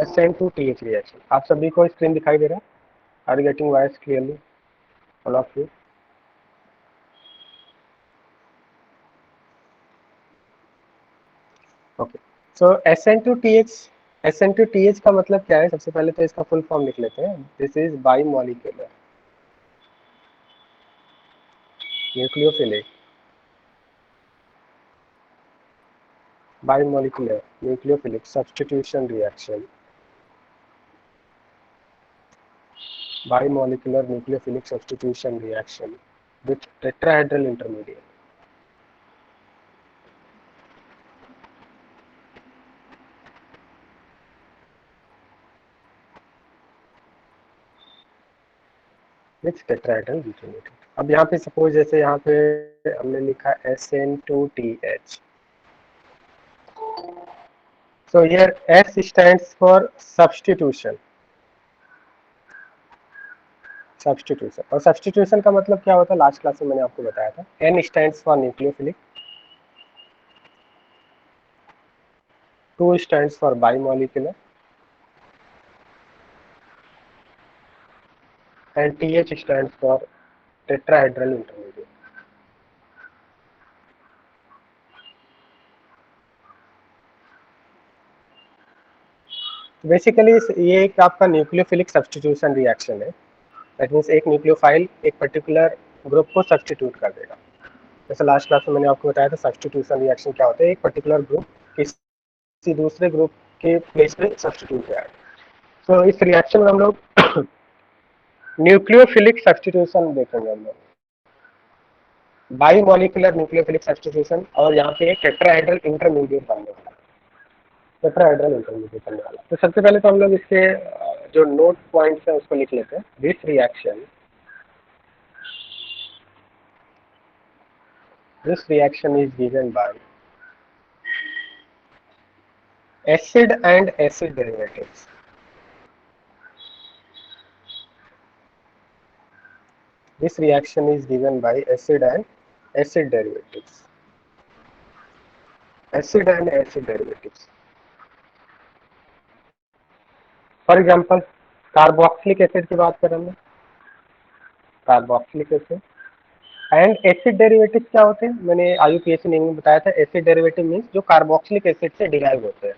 SN2TH reaction. आप सभी को स्क्रीन दिखाई दे रहा है? Are you getting voice clearly all of you? Okay, so SN2TH का मतलब क्या है? सबसे पहले तो इसका फुल फॉर्म लिख लेते हैं। This is by molecular nucleophilic bimolecular nucleophilic substitution reaction, bimolecular nucleophilic substitution reaction with tetrahedral intermediate. With tetrahedral intermediate. अब यहाँ पे सपोज जैसे यहाँ पे हमने लिखा SN2TH, so here S stands for substitution, और सब्सटीट्यूशन का मतलब क्या होता है? लास्ट क्लास में मैंने आपको बताया था। N stands for nucleophilic, 2 stands for bimolecular and TH stands for tetrahedral intermediate. Basically ये एक आपका न्यूक्लियोफिलिक सब्सटीट्यूशन रिएक्शन है। दैट मीन्स एक न्यूक्लियोफाइल एक पर्टिकुलर ग्रुप को सब्सटीट्यूट कर देगा। जैसे लास्ट क्लास में मैंने आपको बताया था सब्सटीट्यूशन रिएक्शन क्या होता है, एक पर्टिकुलर ग्रुप किसी दूसरे ग्रुप के प्लेस पे सब्सटीट्यूट किया है। तो इस रिएक्शन में हम लोग न्यूक्लियोफिलिक सब्सटीट्यूशन देखेंगे हम लोग, बाईमॉलिक्यूलर न्यूक्लियोफिलिक सब्सटीट्यूशन, और यहाँ पे टेट्राहेड्रल इंटरमीडिएट बनने वाला, टेट्राहेड्रल इंटरमीडिएट बनने वाला। तो सबसे पहले तो हम लोग इसके जो नोट पॉइंट्स है उसको लिख लेते हैं। This reaction is given by acid and acid derivatives. This reaction is given by acid and acid derivatives. Acid and acid derivatives. For example, carboxylic acid की बात करें, carboxylic acid and acid derivatives क्या होते हैं? मैंने IUPAC name में बताया था। एसिड डेरिवेटिव मीन्स जो कार्बोक्सिलिक एसिड से डिराइव होते हैं।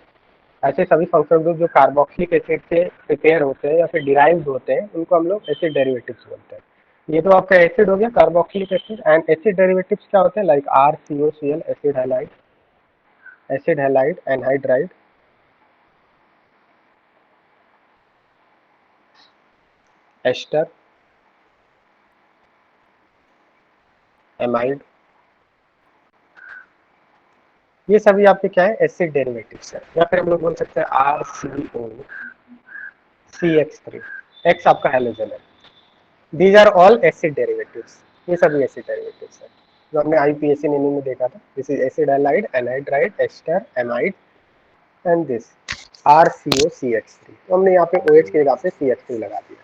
ऐसे सभी फंक्शनल ग्रुप जो कार्बोक्सिलिक एसिड से प्रिपेयर होते हैं या फिर डिराइव्ड होते हैं उनको हम लोग एसिड डेरिवेटिव्स बोलते हैं। ये तो आपका एसिड हो गया, carboxylic acid. And acid derivatives क्या होते हैं? Like RCOCl acid halide, anhydride, ester, amide, ये सभी आपके क्या है? एसिड डेरिवेटिव्स है। या फिर हम लोग बोल सकते हैं RCOCH3, एक्स आपका हैलोजन है। These are all acid derivatives, ये सभी एसिड डेरिवेटिव्स है जो हमने IUPAC नेमिंग में देखा था। This is acid halide, anhydride, ester, amide and this RCOCH3। तो हमने यहाँ पे OH की जगह पे CH3 लगा दिया।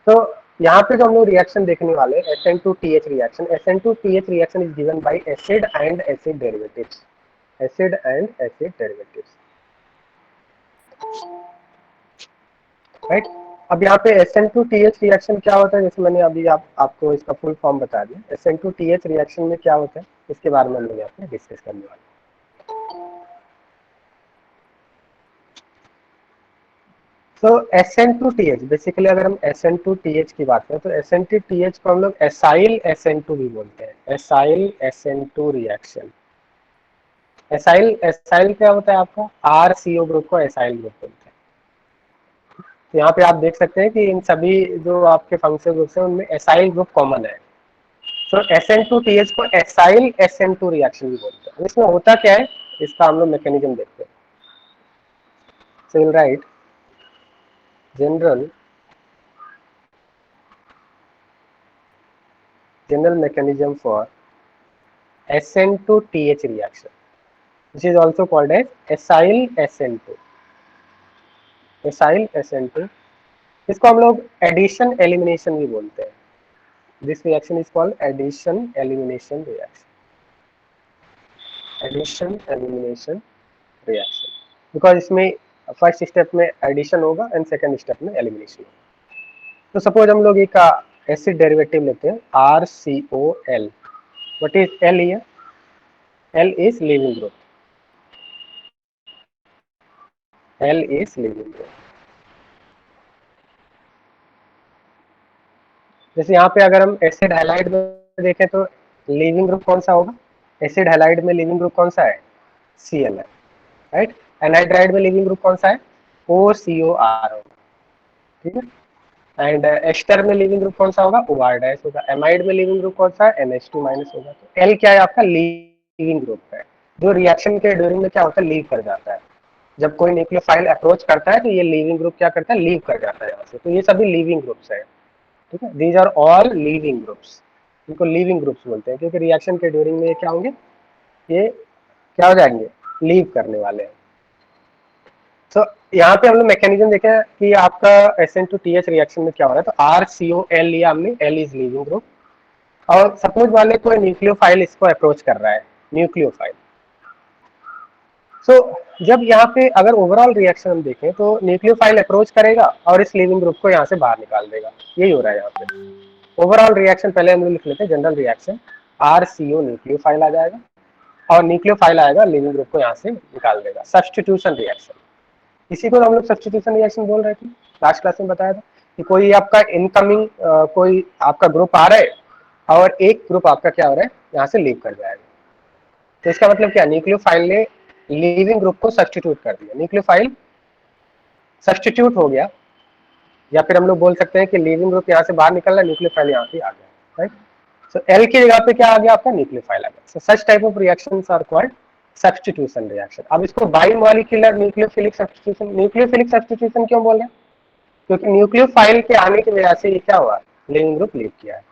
तो यहाँ पे जो हम लोग रिएक्शन देखने वाले SN2TH reaction, SN2TH reaction is given by acid and acid derivatives, acid and acid derivatives, right. अब यहाँ पे SN2TH रिएक्शन क्या होता है? जैसे मैंने अभी आपको इसका फुल फॉर्म बता दिया। SN2TH रिएक्शन में क्या होता है इसके बारे में हम लोग यहाँ पे डिस्कस करने वाले। तो SN2TH बेसिकली अगर हम SN2TH की बात करें तो SN2TH को हम लोग एसाइल SN2 भी बोलते हैं। Acyl SN2 reaction. Acyl acyl क्या होता है? आपका RCO ग्रुप को एसाइल ग्रुप बोलते हैं। तो यहाँ पे आप देख सकते हैं कि इन सभी जो आपके फंक्शनल ग्रुप्स हैं उनमें एसाइल ग्रुप कॉमन है। तो SN2TH को एसाइल SN2 रिएक्शन भी बोलते हैं। इसमें होता क्या है इसका हम लोग मैकेनिज्म देखते हैं। So will write general mechanism for SN2TH reaction, which is also called as acyl SN2, acyl SN2। इसको हम लोग एडिशन एलिमिनेशन भी बोलते हैं। This reaction is called addition elimination reaction, addition elimination reaction. Because इसमें first step में addition होगा and second step में एलिमिनेशन होगा। तो सपोज हम लोग एक एसिड डेरिवेटिव लेते हैं RCOL। What is L here? L is leaving group, L is leaving group. जैसे यहाँ पे अगर हम एसिड हैलाइड में देखें तो लिविंग ग्रुप कौन सा होगा? एसिड हैलाइड में लिविंग ग्रुप कौन सा है? Cl है, राइट। एनहाइड्राइड में लिविंग ग्रुप कौन सा है? OCOR होगा, ठीक है। एंड एस्टर में लिविंग ग्रुप कौन सा होगा? OR डैश होगा। एमाइड में लिविंग ग्रुप कौन सा है? NH2 माइनस होगा। तो L क्या है आपका? लिविंग ग्रुप है, जो रिएक्शन के ड्यूरिंग में क्या होता है? लीव कर जाता है। जब कोई न्यूक्लियोफाइल अप्रोच करता है तो ये लिविंग ग्रुप क्या करता है? लीव कर जाता है यहाँ से। तो ये सभी लिविंग ग्रुप्स है, ठीक है। These are all living groups, इनको लिविंग ग्रुप्स बोलते हैं क्योंकि रिएक्शन के ड्यूरिंग में ये क्या होंगे? ये क्या हो जाएंगे? लीव करने वाले हैं। तो यहाँ पे हम लोग मैकेनिज्म देखें कि आपका SN2TH रिएक्शन में क्या हो रहा है। तो RCOL लिया हमने, L इज लिविंग ग्रुप। और सपोज वाले कोई न्यूक्लियोफाइल इसको अप्रोच कर रहा है, न्यूक्लियोफाइल। सो जब यहाँ पे अगर ओवरऑल रिएक्शन हम देखें तो न्यूक्लियोफाइल अप्रोच करेगा और इस लिविंग ग्रुप को यहाँ से बाहर निकाल देगा। यही हो रहा है यहाँ पे। ओवरऑल रिएक्शन पहले हम लोग लिख लेते हैं, जनरल रिएक्शन RCO न्यूक्लियोफाइल आ जाएगा और न्यूक्लियोफाइल आएगा, लिविंग ग्रुप को यहाँ से निकाल देगा। सब्स्टिट्यूशन रिएक्शन, इसी को हम लोग सब्स्टिट्यूशन रिएक्शन बोल रहे थे, लास्ट क्लास में बताया था कि कोई आपका इनकमिंग कोई आपका ग्रुप आ रहा है और एक ग्रुप आपका क्या हो रहा है? यहाँ से लीव कर जाएगा। तो इसका मतलब क्या? न्यूक्लियोफाइल ने लिविंग ग्रुप को सब्स्टिट्यूट कर दिया, न्यूक्लियोफाइल सब्स्टिट्यूट हो गया। या फिर हम लोग बोल सकते हैं कि लिविंग ग्रुप यहाँ से बाहर निकल रहा है, न्यूक्लियोफाइल यहाँ पे आ गया, राइट। सो एल की जगह पे क्या आ गया आपका? न्यूक्लियोफाइल आ गया। So such type of reactions are called substitution reaction. अब इसको bimolecular nucleophilic substitution, nucleophilic substitution क्यों बोल रहे हैं? क्योंकि न्यूक्लियोफाइल के आने की वजह से ये क्या हुआ? लिविंग ग्रुप लीव किया है।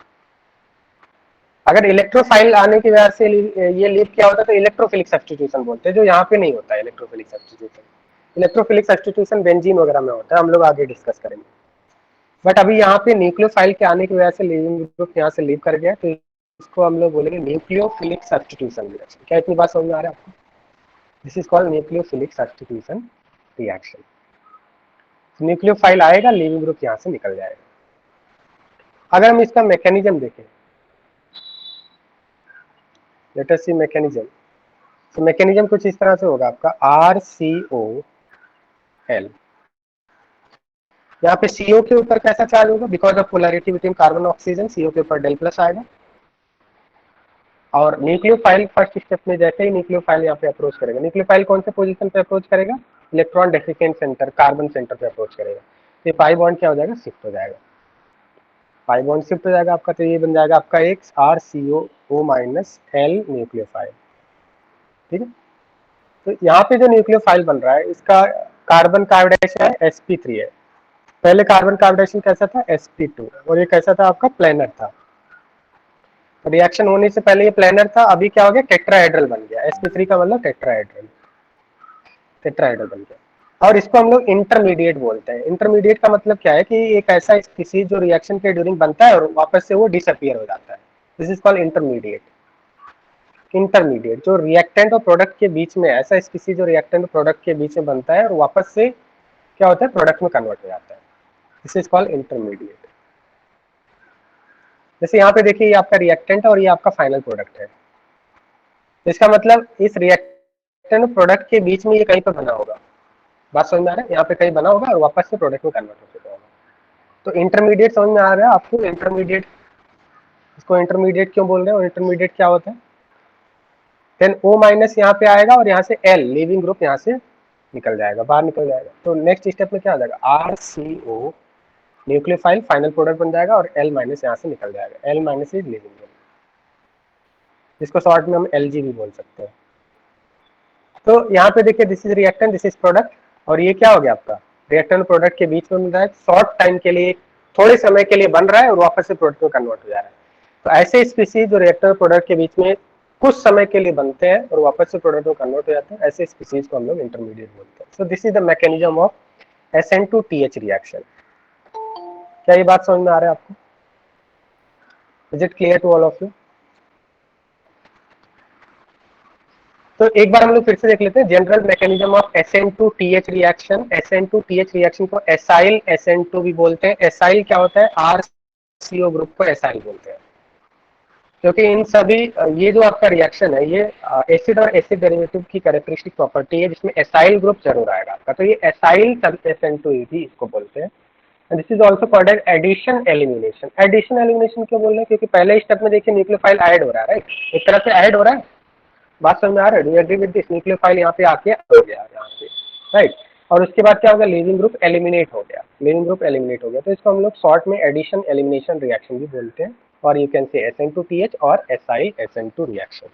अगर इलेक्ट्रोफाइल आने की वजह से ये लीव किया होता तो इलेक्ट्रोफिलिक सब्स्टिट्यूशन बोलते हैं, जो यहाँ पे नहीं होता है electrophilic substitution. Electrophilic substitution benzene वगैरह में होता है, हम लोग आगे डिस्कस करेंगे। बट अभी यहाँ पे न्यूक्लियोफाइल के आने की वजह से लिविंग ग्रुप यहाँ से लीव कर गया, तो इसको हम लोग बोलेंगे न्यूक्लियोफिलिक सब्स्टिट्यूशन रिएक्शन। क्या इतनी बात समझ में आ रहा है आपको? This is called nucleophilic substitution reaction. Nucleophile आएगा, लिविंग ग्रुप यहाँ से निकल जाएगा। अगर हम इसका मैकेनिज्म देखें, लेट अस सी मैकेनिज्म। तो मैकेनिज्म कुछ इस तरह से होगा आपका RCOL। यहाँ पे CO के ऊपर कैसा चार्ज होगा? Because of polarity between carbon oxygen, CO के ऊपर डेल प्लस आएगा। और न्यूक्लियोफाइल फर्स्ट स्टेप में जैसे ही न्यूक्लियोफाइल यहाँ पे अप्रोच करेगा, न्यूक्लियोफाइल कौन से पोजीशन पे अप्रोच करेगा? इलेक्ट्रॉन डेफिकेंट सेंटर, कार्बन सेंटर पे अप्रोच करेगा। तो पाई बॉन्ड क्या हो जाएगा? शिफ्ट हो जाएगा। पाई बॉन्ड शिफ्ट हो जाएगा आपका, तो ये बन जाएगा आपका एक RCOO माइनस L न्यूक्लियोफाइल, ठीक है। तो यहाँ पे जो न्यूक्लियोफाइल बन रहा है, इसका कार्बन कार्बोडाइशन है sp3 है। पहले कार्बन कार्बोडाइशन कैसा था? sp2। और ये कैसा था आपका? प्लेनर था। रिएक्शन होने से पहले ये प्लेनर था, अभी क्या हो गया? टेट्राहेड्रल बन गया। sp3 का मतलब टेट्राहेड्रल, टेट्राहेड्रल बन गया। और इसको हम लोग इंटरमीडिएट बोलते हैं। इंटरमीडिएट का मतलब क्या है कि एक ऐसा स्पीसीज जो रिएक्शन के ड्यूरिंग बनता है और वापस से वो डिसअपीयर हो जाता है। This is called intermediate. Intermediate जो रिएक्टेंट और प्रोडक्ट के बीच में, ऐसा स्पीसीज जो रिएक्टेंट और प्रोडक्ट के बीच में बनता है और वापस से क्या होता है? प्रोडक्ट में कन्वर्ट हो जाता है। This is called intermediate. जैसे यहाँ पे देखिए, ये आपका रिएक्टेंट है और ये आपका फाइनल प्रोडक्ट है। तो इसका मतलब इस रिएक्टेंट और प्रोडक्ट के बीच में ये कहीं पर बना होगा। बात समझ में आ रहा है? यहाँ पे कहीं बना होगा और वापस से प्रोडक्ट में कन्वर्ट हो चुका होगा। तो इंटरमीडिएट समझ में आ रहा है आपको? इंटरमीडिएट, इसको इंटरमीडिएट क्यों बोल रहे हैं और इंटरमीडिएट क्या होता है? देन O माइनस यहाँ पे आएगा और यहाँ से L लिविंग ग्रुप यहाँ से निकल जाएगा, बाहर निकल जाएगा। तो नेक्स्ट स्टेप में क्या आ जाएगा? RCO न्यूक्लियोफाइल फाइनल प्रोडक्ट बन जाएगा और L माइनस यहाँ से निकल जाएगा। L minus is leaving group, जिसको शॉर्ट में हम LG भी बोल सकते हैं। तो यहाँ पे देखिए, this is reactant, this is product, और ये क्या हो गया आपका? रिएक्टेंट और प्रोडक्ट के बीच में मिल रहा है, शॉर्ट टाइम के लिए, थोड़े समय के लिए बन रहा है और वापस से प्रोडक्ट में कन्वर्ट हो जा रहा है। तो ऐसे स्पीसीज जो रिएक्टर और प्रोडक्ट के बीच में कुछ समय के लिए बनते हैं और वापस से प्रोडक्ट में कन्वर्ट हो जाते हैं, ऐसे स्पीसीज को हम लोग इंटरमीडिएट बोलते हैं। So this is the mechanism of SN2TH reaction. क्या ये बात समझ में आ रहा है आपको? Is it clear to all of you? तो एक बार हम लोग फिर से देख लेते हैं general mechanism of SN2TH reaction. SN2TH reaction को एसाइल SN2 भी बोलते हैं। एसाइल क्या होता है, RCO ग्रुप को एसाइल बोलते हैं, क्योंकि इन सभी ये जो आपका रिएक्शन है ये एसिड और एसिड डेरिवेटिव की कैरेक्टरिस्टिक प्रॉपर्टी है जिसमें एसाइल ग्रुप जरूर आएगा आपका, तो ये एसाइल SN2 भी इसको बोलते हैं। This is also called as addition elimination. Addition elimination क्यों बोल रहे हैं, क्योंकि पहले स्टेप में देखिए न्यूक्लियोफाइल ऐड हो रहा है, राइट, एक तरह से ऐड हो रहा है। बात समझ में आ रहा है, do you agree with this? Nucleophile यहाँ पे आके हो गया यहाँ पे, राइट, और उसके बाद क्या होगा, लीविंग ग्रुप एलिमिनेट हो गया, लीविंग ग्रुप एलिमिनेट हो गया, तो इसको हम लोग शॉर्ट में एडिशन एलिमिनेशन रिएक्शन भी बोलते हैं, और यू कैन से SN2TH और एसाइल SN2 रिएक्शन।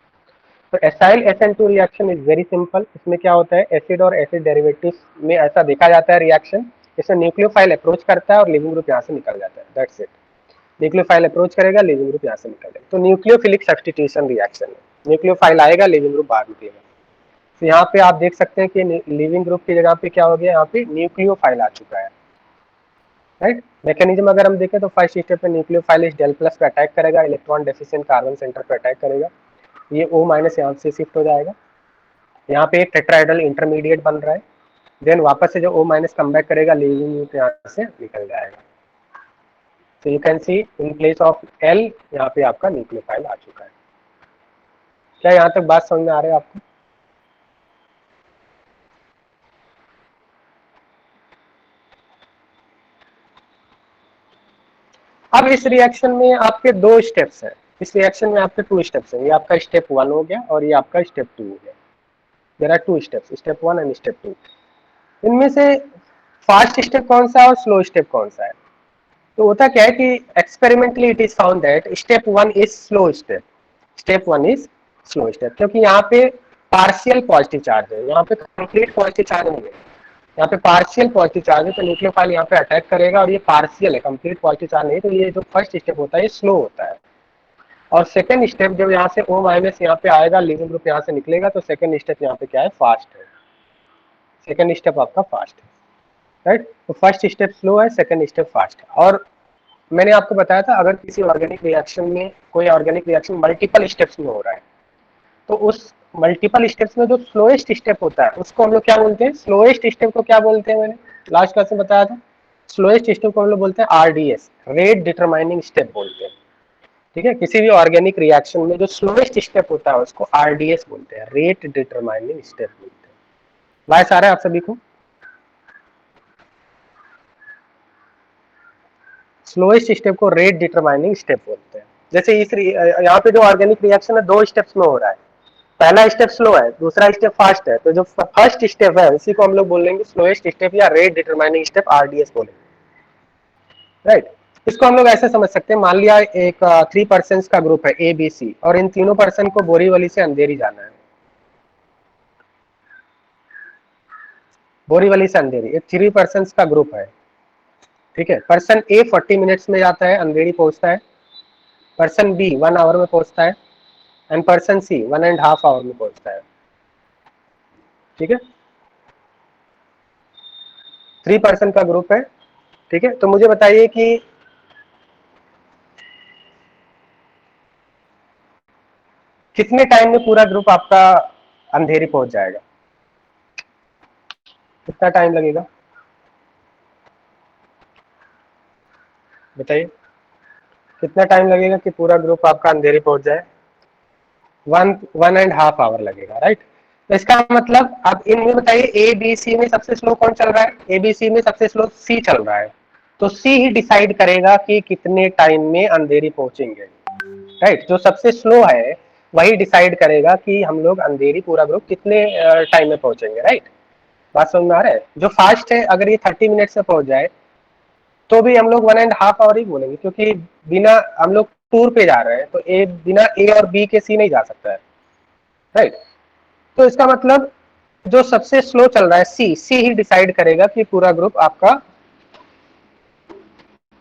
तो acyl SN2 reaction is very simple. इसमें क्या होता है, एसिड और एसिड डेरिवेटिव्स में ऐसा देखा जाता है रिएक्शन, इसमें न्यूक्लियोफाइल अप्रोच करता है और लिविंग ग्रुप यहाँ से निकल जाता है, दैट्स इट। न्यूक्लियोफाइल अप्रोच करेगा, लिविंग ग्रुप यहाँ से निकलेगा, तो न्यूक्लियोफिलिक सब्स्टिट्यूशन रिएक्शन है। न्यूक्लियोफाइल आएगा, लिविंग ग्रुप बाहर निकलेगा। तो यहाँ पे आप देख सकते हैं कि लिविंग ग्रुप की जगह पे क्या हो गया, यहाँ पे न्यूक्लियोफाइल आ चुका है, राइट। मैकेनिज्म अगर हम देखें तो फर्स्ट स्टेप में न्यूक्लियोफाइल इस डेल प्लस पे अटैक करेगा, इलेक्ट्रॉन डेफिशिएंट कार्बन सेंटर पे अटैक करेगा, ये O माइनस यहाँ से शिफ्ट हो जाएगा, यहाँ पे एक टेट्राहेड्रल इंटरमीडिएट बन रहा है, देन वापस से जो O माइनस कम बैक करेगा, लिविंग ग्रुप यहाँ से निकल जाएगा। तो you can see in place of L यहाँ पे आपका न्यूक्लियोफाइल आ चुका है। क्या यहाँ तक बात समझ में आ रही है आपको? अब इस रिएक्शन में आपके दो स्टेप्स हैं, इस रिएक्शन में आपके 2 स्टेप्स हैं, ये आपका स्टेप 1 हो गया और ये आपका स्टेप 2 हो गया। There are 2 steps, step 1 and step 2। इनमें से फास्ट स्टेप कौन सा है और स्लो स्टेप कौन सा है? तो होता क्या है कि experimentally it is found that step 1 is slow step, step 1 is slow step, क्योंकि यहाँ पे पार्शियल पॉजिटिव चार्ज है, यहाँ पे कंप्लीट पॉजिटिव चार्ज नहीं है, यहाँ पे पार्शियल पॉजिटिव चार्ज है, तो न्यूक्लियोफाइल यहाँ पे अटैक करेगा और ये पार्शियल है, कंप्लीट पॉजिटिव चार्ज नहीं, तो ये जो फर्स्ट स्टेप होता है ये स्लो होता है। और सेकंड स्टेप जब यहाँ से O माइनस यहाँ पे आएगा, लिविंग ग्रुप यहाँ से निकलेगा, तो सेकंड स्टेप यहाँ पे क्या है, फास्ट है, सेकंड स्टेप आपका फास्ट है, राइट। तो फर्स्ट स्टेप स्लो है, सेकंड स्टेप फास्ट है। और मैंने आपको बताया था अगर किसी ऑर्गेनिक रिएक्शन में कोई ऑर्गेनिक रिएक्शन मल्टीपल स्टेप्स में हो रहा है, तो उस मल्टीपल स्टेप्स में जो स्लोएस्ट स्टेप होता है उसको हम लोग क्या बोलते हैं, स्लोएस्ट स्टेप को क्या बोलते हैं, मैंने लास्ट क्लास में बताया था, स्लोएस्ट स्टेप को हम लोग बोलते हैं RDS, रेट डिटरमाइनिंग स्टेप बोलते हैं, ठीक है। किसी भी ऑर्गेनिक रिएक्शन में जो स्लोएस्ट स्टेप होता है उसको RDS बोलते हैं, रेट डिटरमाइनिंग स्टेप बोलते हैं। वाइस आ रहा है आप सभी को? स्लोएस्ट स्टेप को रेट डिटरमाइनिंग स्टेप बोलते हैं। जैसे इस यहाँ पे जो ऑर्गेनिक रिएक्शन है 2 स्टेप्स में हो रहा है, पहला स्टेप स्लो है, दूसरा स्टेप फास्ट है, तो जो फर्स्ट स्टेप है उसी को हम लोग बोलेंगे स्लोएस्ट स्टेप या रेट डिटरमाइनिंग स्टेप, RDS बोलेंगे, राइट। इसको हम लोग ऐसे समझ सकते हैं, मान लिया एक 3 पर्सन का ग्रुप है ABC और इन तीनों पर्सन को बोरीवली से अंधेरी जाना है, बोरीवली से अंधेरी एक 3 पर्सन का ग्रुप है, ठीक है। पर्सन A 40 मिनट्स में जाता है, अंधेरी पहुंचता है, पर्सन B 1 आवर में पहुंचता है, एंड पर्सन C 1.5 आवर में पहुंचता है, ठीक है। 3 पर्सन का ग्रुप है, ठीक है। तो मुझे बताइए कि कितने टाइम में पूरा ग्रुप आपका अंधेरी पहुंच जाएगा, कितना टाइम लगेगा बताइए, कितना टाइम लगेगा कि पूरा ग्रुप आपका अंधेरी पहुंच जाए? 1.5 आवर लगेगा, राइट। तो इसका मतलब अब इनमें बताइए ABC में सबसे स्लो कौन चल रहा है, ABC में सबसे स्लो C चल रहा है, तो C ही डिसाइड करेगा कि कितने टाइम में अंधेरी पहुंचेंगे, राइट। जो सबसे स्लो है वही डिसाइड करेगा कि हम लोग अंधेरी पूरा ग्रुप कितने टाइम में पहुंचेंगे, राइट। बात समझ में आ रहा है? जो फास्ट है अगर ये 30 मिनट से पहुंच जाए तो भी हम लोग 1.5 आवर ही बोलेंगे, क्योंकि बिना हम लोग टूर पे जा रहे हैं तो बिना A और B के C नहीं जा सकता है, राइट। तो इसका मतलब जो सबसे स्लो चल रहा है सी ही डिसाइड करेगा कि पूरा ग्रुप आपका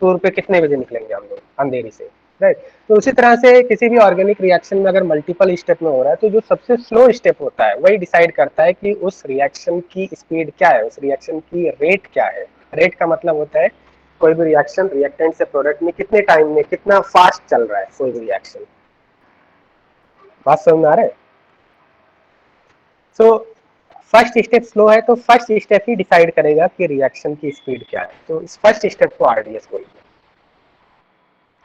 टूर पे कितने बजे निकलेंगे हम लोग अंधेरी से, राइट। तो उसी तरह से किसी भी ऑर्गेनिक रिएक्शन में अगर मल्टीपल स्टेप में हो रहा है तो जो सबसे स्लो स्टेप होता है वही डिसाइड करता है कि उस रिएक्शन की स्पीड क्या है, उस रिएक्शन की रेट क्या है। रेट का मतलब होता है कोई भी रिएक्शन रिएक्टेंट से प्रोडक्ट में कितने टाइम में कितना फास्ट चल रहा है कोई भी रिएक्शन। बात समझ में आ रहा है? तो फर्स्ट स्टेप स्लो है तो फर्स्ट स्टेप ही डिसाइड करेगा कि रिएक्शन की स्पीड क्या है, तो इस फर्स्ट स्टेप को आरडीएस बोलते हैं।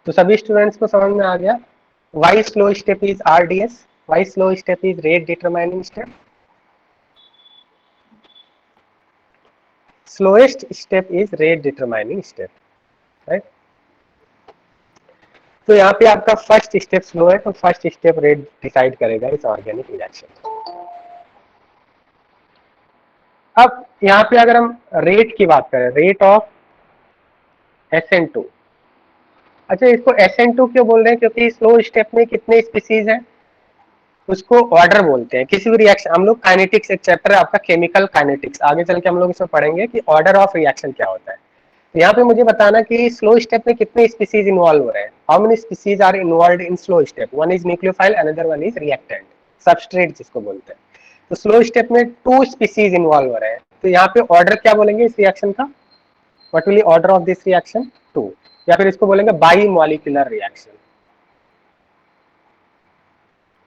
तो सभी स्टूडेंट्स को समझ में आ गया why slow step is RDS, why slow step is rate determining step. Slowest step is rate determining step, right. तो यहाँ पे आपका फर्स्ट स्टेप स्लो है तो फर्स्ट स्टेप रेट डिसाइड करेगा इस ऑर्गेनिक रिएक्शन। अब यहाँ पे अगर हम रेट की बात करें, रेट ऑफ SN2, अच्छा इसको SN2 क्यों बोल रहे हैं, क्योंकि स्लो स्टेप में कितने स्पीसीज हैं, उसको ऑर्डर बोलते हैं। किसी भी रिएक्शन, हम लोग काइनेटिक्स, एक चैप्टर है आपका केमिकल काइनेटिक्स, आगे चल के हम लोग इसमें पढ़ेंगे कि ऑर्डर ऑफ रिएक्शन क्या होता है। तो यहाँ पे मुझे बताना कि स्लो स्टेप में कितने स्पीसीज इन्वॉल्व हो रहे हैं, how many species are involved in slow step, one is nucleophile, another one is reactant, substrate जिसको बोलते हैं। तो स्लो स्टेप में 2 स्पीसीज इन्वॉल्व हो रहे हैं, तो यहाँ पे ऑर्डर क्या बोलेंगे इस रिएक्शन का, what will be order of this reaction, 2, या फिर इसको बोलेंगे by molecular reaction,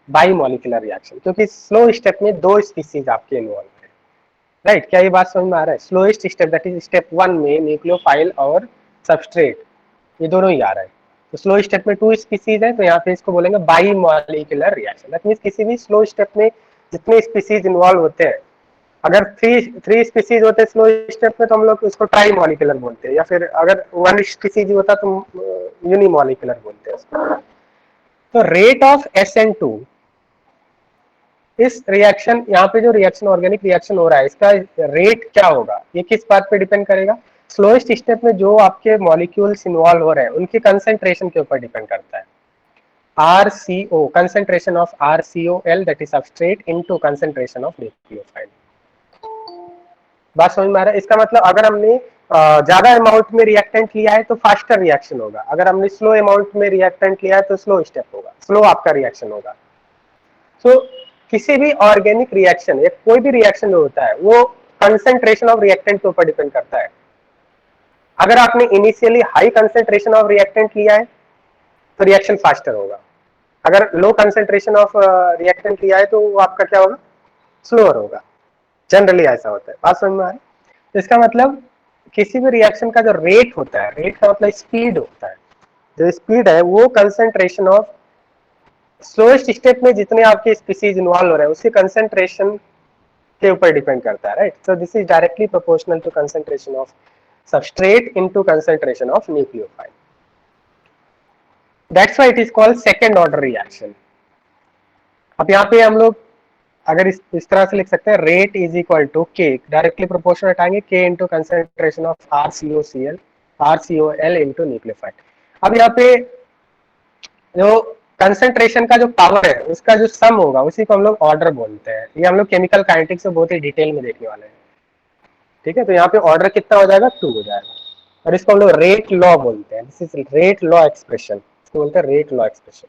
by molecular reaction, क्योंकि स्लो स्टेप में 2 स्पीसीज आपके इन्वॉल्व है, राइट। क्या ये बात समझ में आ रहा है? Slowest step that is step 1 में न्यूक्लियोफाइल और सबस्ट्रेट ये दोनों ही आ रहा है। तो स्लो स्टेप में 2 स्पीसीज है, तो यहाँ पे इसको बोलेंगे by molecular reaction. That means किसी भी स्लो स्टेप में जितने स्पीसीज इन्वॉल्व होते हैं, अगर थ्री स्पीसीज होते हैं स्लो स्टेप में तो हम लोग उसको ट्राई मॉलिक्यूलर बोलते हैं, या फिर अगर 1 स्पीसीज होता तो यूनिमॉलिक्यूलर बोलते हैं उसको। तो रेट ऑफ SN2, इस रिएक्शन, यहाँ पे जो रिएक्शन ऑर्गेनिक रिएक्शन हो रहा है इसका रेट क्या होगा, ये किस बात पे डिपेंड करेगा, स्लोएस्ट स्टेप में जो आपके मॉलिक्यूल्स इन्वॉल्व हो रहे हैं उनके कंसेंट्रेशन के ऊपर डिपेंड करता है। RCO, concentration of RCOL, that is substrate, into concentration of nucleophile। बात समझ में आ रहा है? इसका मतलब अगर हमने ज्यादा अमाउंट में रिएक्टेंट लिया है तो फास्टर रिएक्शन होगा, अगर हमने स्लो अमाउंट में रिएक्टेंट लिया है तो स्लो स्टेप होगा, स्लो आपका रिएक्शन होगा। सो किसी भी ऑर्गेनिक रिएक्शन या कोई भी रिएक्शन जो होता है वो कंसेंट्रेशन ऑफ रिएक्टेंट के ऊपर डिपेंड करता है। अगर आपने initially high concentration of reactant लिया है तो रिएक्शन फास्टर होगा, अगर लो कंसेंट्रेशन ऑफ रिएक्टेंट लिया है तो वो आपका क्या होगा, स्लोअर होगा। जनरली ऐसा होता है। बात समझ में आ रहा है? तो इसका मतलब किसी भी रिएक्शन का जो रेट होता है, रेट का मतलब स्पीड होता है, जो स्पीड है वो कंसेंट्रेशन ऑफ स्लोएस्ट स्टेप में जितने आपके स्पीसीज इन्वॉल्व हो रहे हैं उसके कंसेंट्रेशन के ऊपर डिपेंड करता है, right. So this is directly proportional to concentration of substrate into concentration of nucleophile. That's why it is called second order reaction. अब यहाँ पे हम लोग अगर इस तरह से लिख सकते हैं, रेट इज इक्वल टू के, डायरेक्टली प्रोपोर्शनल हटाएंगे, के into concentration of RCOL into nucleophile. अब यहाँ पे जो कंसेंट्रेशन का जो पावर है उसका जो सम होगा उसी को हम लोग ऑर्डर बोलते हैं। ये हम लोग केमिकल काइनेटिक्स में बहुत ही डिटेल में देखने वाले हैं, ठीक है। तो यहाँ पे ऑर्डर कितना हो जाएगा, 2 हो जाएगा, और इसको हम लोग रेट लॉ बोलते हैं। This is rate law expression, इसको बोलते हैं रेट लॉ एक्सप्रेशन।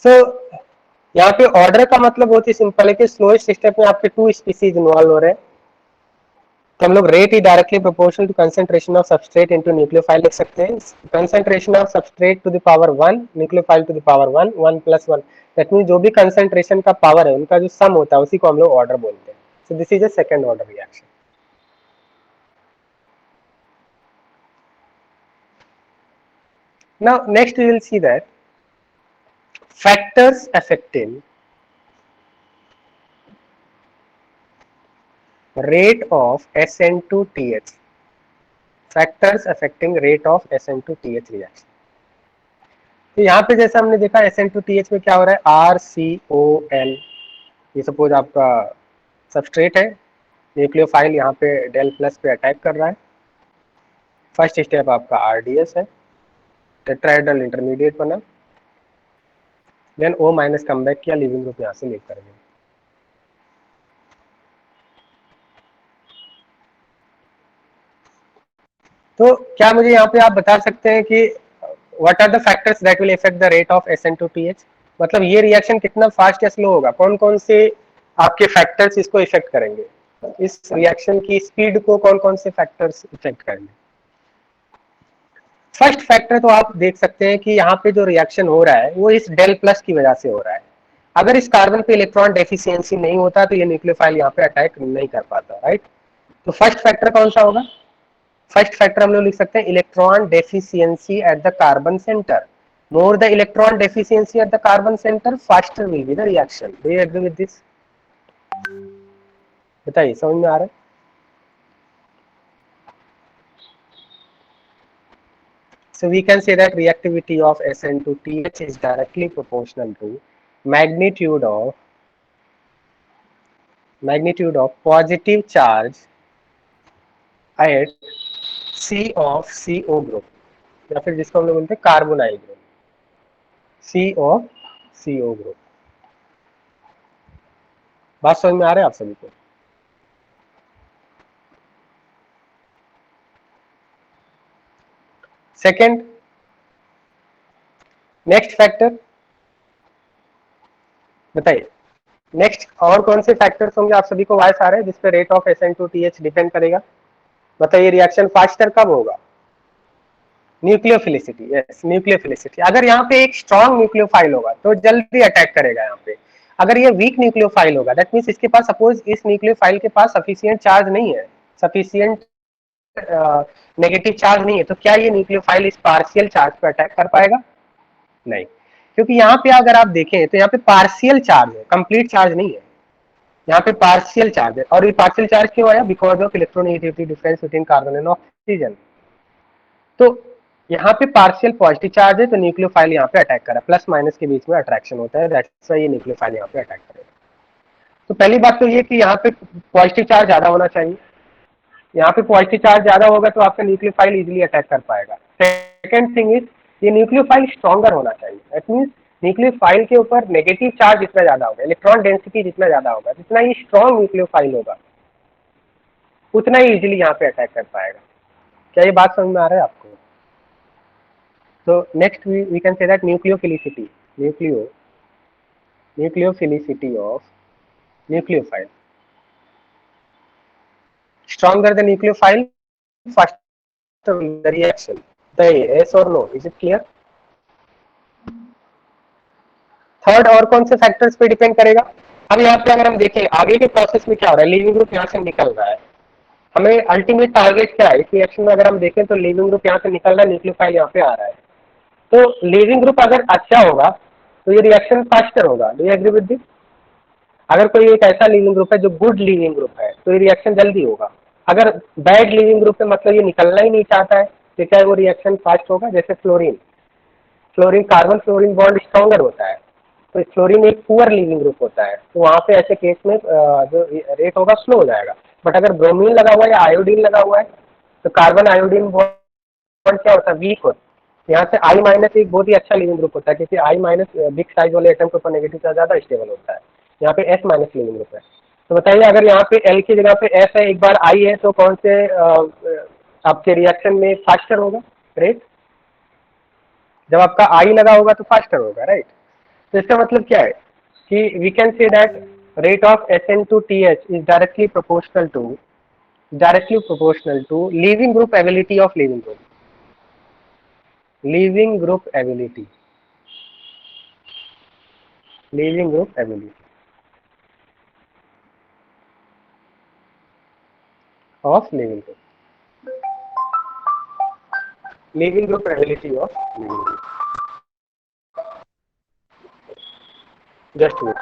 सो यहाँ पे ऑर्डर का मतलब बहुत ही सिंपल है कि स्लोएस्ट स्टेप में आपके 2 स्पीसीज इन्वॉल्व हो रहे हैं, तो हम लोग रेट ही directly proportional to concentration of substrate into nucleophile लिख सकते हैं। Concentration of substrate to the power 1, nucleophile to the power 1, 1 + 1, that means जो भी कंसेंट्रेशन का पावर है उनका जो सम होता है उसी को हम लोग ऑर्डर बोलते हैं। So this is a second order reaction. Now next we will see that factors affecting rate of SN2TH, factors affecting rate of SN2TH reaction। तो यहाँ पे जैसा हमने देखा SN2TH में क्या हो रहा है, RCOL, ये सपोज आपका सबस्ट्रेट है, न्यूक्लियोफाइल यहाँ पे डेल प्लस पे अटैक कर रहा है, फर्स्ट स्टेप आपका RDS है, टेट्राहेड्रल इंटरमीडिएट बना, देन O- कम बैक किया, लीविंग ग्रुप यहाँ से लीव कर गया। तो क्या मुझे यहाँ पे आप बता सकते हैं कि what are the factors that will effect the rate of SN2TH, मतलब ये रिएक्शन कितना फास्ट या स्लो होगा, कौन कौन से आपके फैक्टर्स इसको इफेक्ट करेंगे, इस रिएक्शन की स्पीड को कौन कौन से फैक्टर्स इफेक्ट करेंगे। फर्स्ट फैक्टर तो आप देख सकते हैं कि यहाँ पे जो रिएक्शन हो रहा है वो इस डेल प्लस की वजह से हो रहा है। अगर इस कार्बन पे इलेक्ट्रॉन डेफिशिएंसी नहीं होता तो ये न्यूक्लियोफाइल यहाँ पे अटैक नहीं कर पाता, राइट। तो फर्स्ट फैक्टर कौन सा होगा? फर्स्ट फैक्टर हम लोग लिख सकते हैं electron deficiency at the carbon centre. More the electron deficiency at the carbon centre, faster will be the reaction. Do you agree with this? बताइए, समझ में आ रहा है? So we can say that reactivity of SN2TH is directly proportional to magnitude of positive charge at C of CO group, या फिर जिसको हम लोग बोलते हैं carbonyl group, C of CO group. बात समझ में आ रहा है आप सभी को? सेकेंड, नेक्स्ट फैक्टर बताइए। नेक्स्ट और कौन से फैक्टर्स होंगे आप सभी को वाइस आ रहे हैं जिसपे रेट ऑफ SN2TH डिपेंड करेगा? बताइए, रिएक्शन फास्टर कब होगा? Nucleophilicity, yes, nucleophilicity. अगर यहाँ पे एक स्ट्रॉन्ग न्यूक्लियोफाइल होगा तो जल्दी अटैक करेगा यहाँ पे। अगर ये वीक न्यूक्लियोफाइल होगा, दैट मींस इसके पास, सपोज इस न्यूक्लियोफाइल के पास सफिशिएंट चार्ज नहीं है, सफिशिएंट नेगेटिव चार्ज नहीं है, तो क्या ये न्यूक्लियोफाइल इस पार्शियल चार्ज पे अटैक कर पाएगा? नहीं, क्योंकि यहाँ पे अगर आप देखें तो यहाँ पे पार्शियल चार्ज है, कंप्लीट चार्ज नहीं है। यहाँ पे पार्शियल चार्ज है, और ये पार्शियल चार्ज क्यों आया? Because of electronegativity difference between carbon and oxygen. तो यहाँ पे पार्शियल पॉजिटिव चार्ज है, तो न्यूक्लियोफाइल यहाँ पे अटैक करा, प्लस माइनस के बीच में अट्रैक्शन होता है, दैट्स व्हाई ये न्यूक्लियोफाइल यहाँ पे अटैक करेगा। तो पहली बात तो ये कि यहाँ पे पॉजिटिव चार्ज ज्यादा होना चाहिए। यहाँ पे पॉजिटिव चार्ज ज्यादा होगा तो आपका न्यूक्लियोफाइल इजीली अटैक कर पाएगा। सेकंड थिंग इज, ये न्यूक्लियोफाइल स्ट्रॉन्गर होना चाहिए। दैट मीन्स न्यूक्लियोफाइल के ऊपर नेगेटिव चार्ज जितना ज्यादा होगा, इलेक्ट्रॉन डेंसिटी जितना ज्यादा होगा, जितना ये स्ट्रॉन्ग न्यूक्लियोफाइल होगा, उतना ही इजीली यहाँ पे अटैक कर पाएगा। क्या ये बात समझ में आ रहा है आपको? So next we can say that nucleophilicity, nucleophilicity of nucleophile. Stronger the nucleophile, faster the reaction. The yes or no? Is it clear? Third और कौन से फैक्टर्स पे डिपेंड करेगा? अब यहाँ पे अगर हम देखें आगे के प्रोसेस में क्या हो रहा है, लीविंग ग्रुप यहाँ से निकल रहा है। हमें अल्टीमेट टारगेट क्या है इस रिएक्शन में? अगर हम देखें तो लीविंग ग्रुप यहाँ से निकल रहा है, न्यूक्लियोफाइल यहाँ पे आ रहा है। तो लीविंग ग्रुप अगर अच्छा होगा तो ये रिएक्शन फास्टर होगा। Do you agree with this? अगर कोई एक ऐसा लीविंग ग्रुप है जो गुड लीविंग ग्रुप है तो ये रिएक्शन जल्दी होगा। अगर बैड लीविंग ग्रुप है, मतलब ये निकलना ही नहीं चाहता है, तो क्या वो रिएक्शन फास्ट होगा? जैसे fluorine, carbon fluorine bond stronger होता है, तो फ्लोरीन एक पुअर लीविंग ग्रुप होता है, तो वहां पे ऐसे केस में जो रेट होगा स्लो हो जाएगा। बट अगर ब्रोमीन लगा हुआ है या आयोडीन लगा हुआ है तो कार्बन आयोडीन बॉन्ड क्या होता है? वीक होता है। यहाँ से आई माइनस एक बहुत ही अच्छा लिविंग ग्रुप होता है, क्योंकि आई माइनस बिग साइज वाले एटम के ऊपर नेगेटिव चार्ज ज्यादा स्टेबल होता है। यहाँ पे एस माइनस लिविंग ग्रुप है। तो बताइए, अगर यहाँ पे एल की जगह पे एस है, एक बार आई है, तो कौन से आपके रिएक्शन में फास्टर होगा रेट? जब आपका आई लगा होगा तो फास्टर होगा, राइट। तो इसका मतलब क्या है कि we can say that rate of SN2TH is directly proportional to leaving group ability of leaving group ability leaving group ability of leaving group ability of living group. Just wait.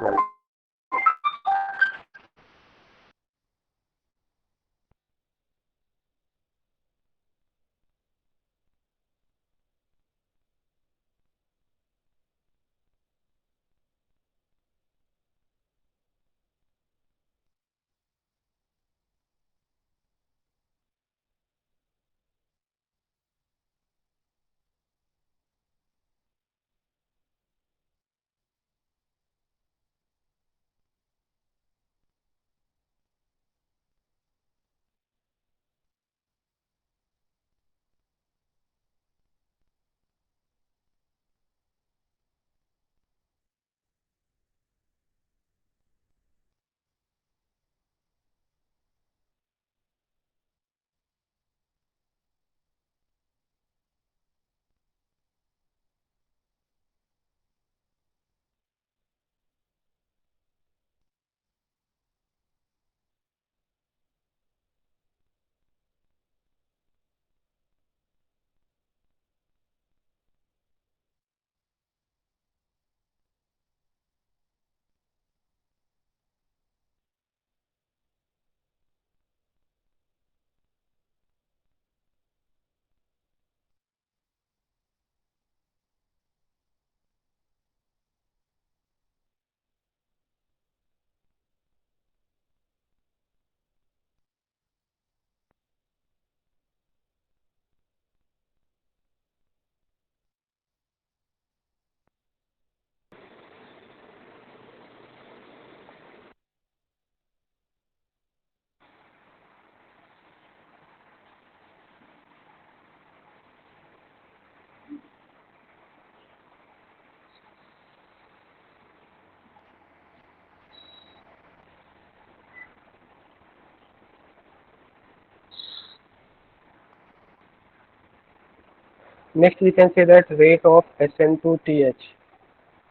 Next we can say that rate of SN2TH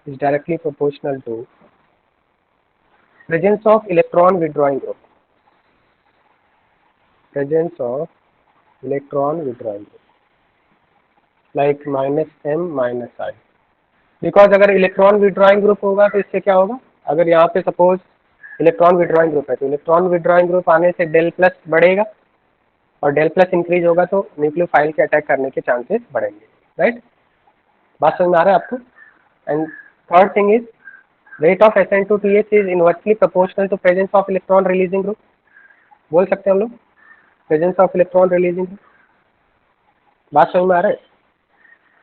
is directly proportional to presence of electron withdrawing group. Presence of electron withdrawing group like -m -I. Because अगर electron withdrawing group होगा तो इससे क्या होगा, अगर यहाँ पे suppose electron withdrawing group है तो इलेक्ट्रॉन विड्रॉइंग ग्रुप आने से डेल प्लस बढ़ेगा और डेल प्लस इंक्रीज होगा तो न्यूक्लियोफाइल के अटैक करने के चांसेस बढ़ेंगे, राइट। बात समझ में आ रहा है आपको। And third thing is rate of SN2TH is inversely proportional to presence of electron releasing group. बोल सकते हैं हम लोग presence of electron releasing group. बात समझ में आ रहा है।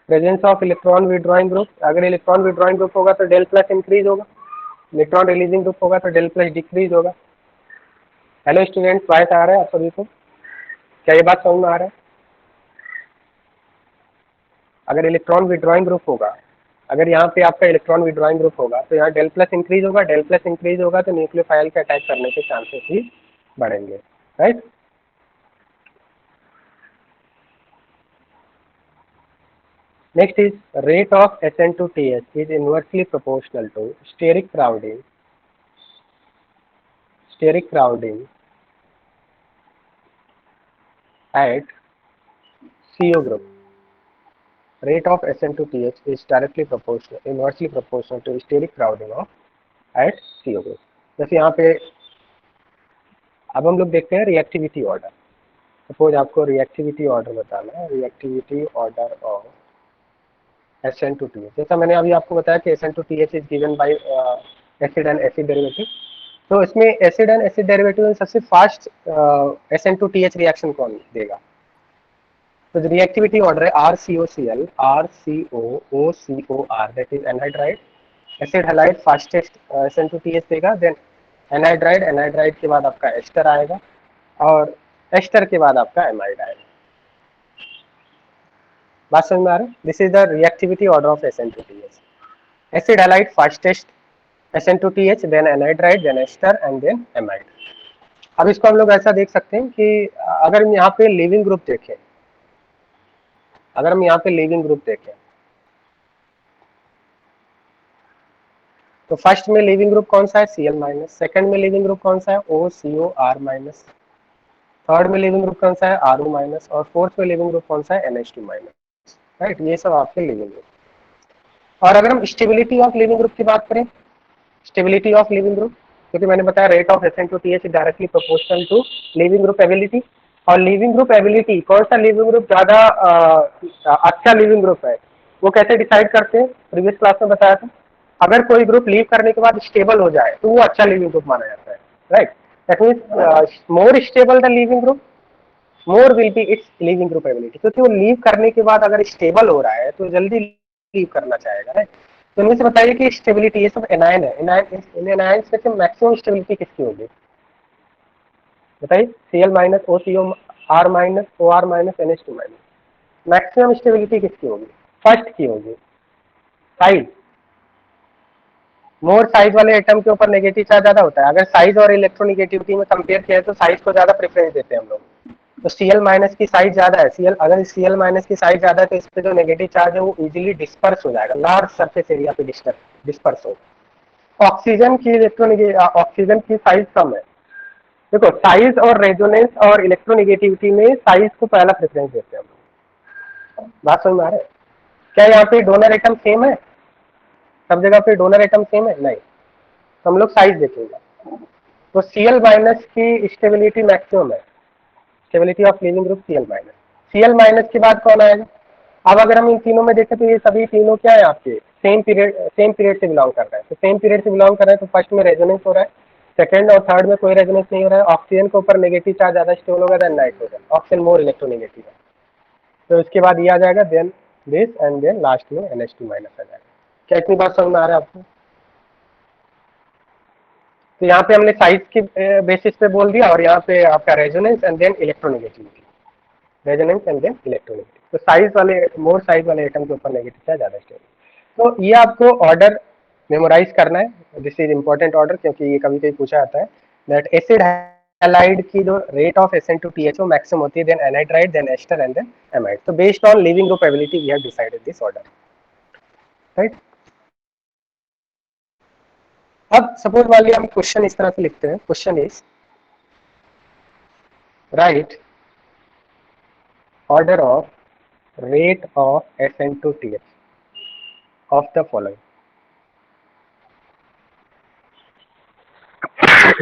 Presence of electron withdrawing group, अगर इलेक्ट्रॉन विड्रॉइंग ग्रुप होगा तो डेल प्लस इंक्रीज होगा, इलेक्ट्रॉन रिलीजिंग ग्रुप होगा तो डेल प्लस डिक्रीज होगा। हेलो स्टूडेंट्स, वाइस आ रहा है आप सभी को, क्या ये बात समझ में आ रहा है। अगर इलेक्ट्रॉन विड्रॉइंग ग्रुप होगा, अगर यहाँ पे आपका इलेक्ट्रॉन विड्रॉइंग ग्रुप होगा तो यहाँ डेल प्लस इंक्रीज होगा, डेल प्लस इंक्रीज होगा तो न्यूक्लियोफाइल के अटैक करने के चांसेस भी बढ़ेंगे, right. Next is rate of SN2TH is inversely proportional to steric crowding at CO group. Rate of SN2TH is directly proportional, inversely proportional to steric crowding of at CO group. जैसे यहाँ पे अब हम लोग देखते हैं रिएक्टिविटी ऑर्डर। सपोज आपको reactivity order बताना है, रिएक्टिविटी ऑर्डर ऑफ SN2TH। जैसा मैंने अभी आपको बताया कि SN2TH is given by acid and acid derivative, तो इसमें एसिड एंड एसिड डेरिवेटिव में सबसे फास्ट SN2TH रिएक्शन कौन देगा। तो रिएक्टिविटी ऑर्डर है RCOCl, RCOOCOR, that is anhydride. Acid halide fastest SN2TH देगा, देन एनहाइड्राइड, एनहाइड्राइड के बाद आपका एस्टर आएगा और एस्टर के बाद आपका एमाइड आएगा। बात समझ में आ रहा है। This is the reactivity order of SN2TH। Acid halide fastest SN2TH, then anhydride, then ester and then amide. अब इसको हम लोग ऐसा देख सकते हैं कि अगर हम यहाँ पे लिविंग ग्रुप देखें, अगर हम यहाँ पे लिविंग ग्रुप देखें तो फर्स्ट में लिविंग ग्रुप कौन सा है Cl-, सेकंड में लिविंग ग्रुप कौन सा है OCOR-, थर्ड में लिविंग ग्रुप कौन सा है Ru-, और फोर्थ में लिविंग ग्रुप कौन सा है NH2-, राइट। ये सब आपके लिविंग ग्रुप। और अगर हम स्टेबिलिटी ऑफ लिविंग ग्रुप की बात करें, स्टेबिलिटी ऑफ लिविंग ग्रुप, क्योंकि मैंने बताया rate of SN2TH directly proportional to living group ability, और लिविंग ग्रुप एबिलिटी कौन सा लिविंग ग्रुप ज्यादा अच्छा लिविंग ग्रुप है वो कैसे डिसाइड करते हैं, प्रीवियस क्लास में बताया था। अगर कोई ग्रुप लीव करने के बाद स्टेबल हो जाए तो वो अच्छा लिविंग ग्रुप माना जाता है, right. That means more stable the leaving group, more will be it's living group ability, क्योंकि वो लीव करने के बाद अगर स्टेबल हो रहा है तो जल्दी लीव करना चाहेगा, राइट। तो इनमें से बताइए कि स्टेबिलिटी, ये सब एनायन है, इन एनायन में से मैक्सिमम स्टेबिलिटी किसकी होगी बताइए। Cl-, OCOR-, OR-, NH2-। Maximum stability किसकी होगी, फर्स्ट की होगी। साइज, मोर साइज वाले एटम के ऊपर नेगेटिव चार्ज ज्यादा होता है। अगर साइज और इलेक्ट्रोनिगेटिविटी में कंपेयर किया तो साइज को ज्यादा प्रेफरेंस देते हैं हम लोग। तो Cl- की साइज ज्यादा है, अगर Cl- की साइज ज्यादा है तो इस पे जो नेगेटिव चार्ज है वो इजीली डिस्पर्स हो जाएगा, लार्ज सरफेस एरिया पे डिस्पर्स होगा। ऑक्सीजन की ऑक्सीजन की साइज कम है। देखो साइज और रेजोनेंस और इलेक्ट्रोनिगेटिविटी में साइज को पहला प्रेफरेंस देते हैं हम लोग। बात समझ में आ रहा है। क्या यहाँ पे डोनर एटम सेम है, सब जगह पे डोनर एटम सेम है, नहीं। तो हम लोग साइज देखेंगे। तो Cl- की स्टेबिलिटी मैक्सिमम है, stability of living group Cl-। Cl- के बाद कौन आएगा। अब अगर हम इन तीनों में देखें तो ये सभी तीनों क्या है आपके सेम पीरियड से बिलोंग कर रहे हैं। तो सेम पीरियड से बिलोंग कर रहे हैं तो फर्स्ट में रेजोनेंस हो रहा है, सेकंड और थर्ड में कोई रेजोनेंस नहीं हो रहा है। ऑक्सीजन के ऊपर नेगेटिव चार्ज ज्यादा स्टेबल होगा then nitrogen, oxygen more electronegative है। तो इसके बाद ये आ जाएगा, then this and then last में NH2- आ जाएगा। क्या इतनी बात समझ में आ रहा है आपको। तो यहाँ पे हमने साइज के बेसिस पे बोल दिया और यहाँ पे आपका resonance and then electronegativity, resonance and then electronegative. तो साइज वाले, मोर साइज वाले एटम के ऊपर नेगेटिव चार्ज ज्यादा स्टेबल। तो ये आपको ऑर्डर मेमोराइज करना है, दिस इज इंपॉर्टेंट ऑर्डर, क्योंकि ये कभी कभी पूछा जाता है दैट एसिड एलाइड की जो रेट ऑफ SN2TH वो मैक्सिमम होती है, then anhydride, then ester and then amide. तो based on leaving group ability we have decided this order, right. अब सपोज मान लिया हम क्वेश्चन इस तरह से लिखते हैं, question is right order of rate of SN2TH of the following.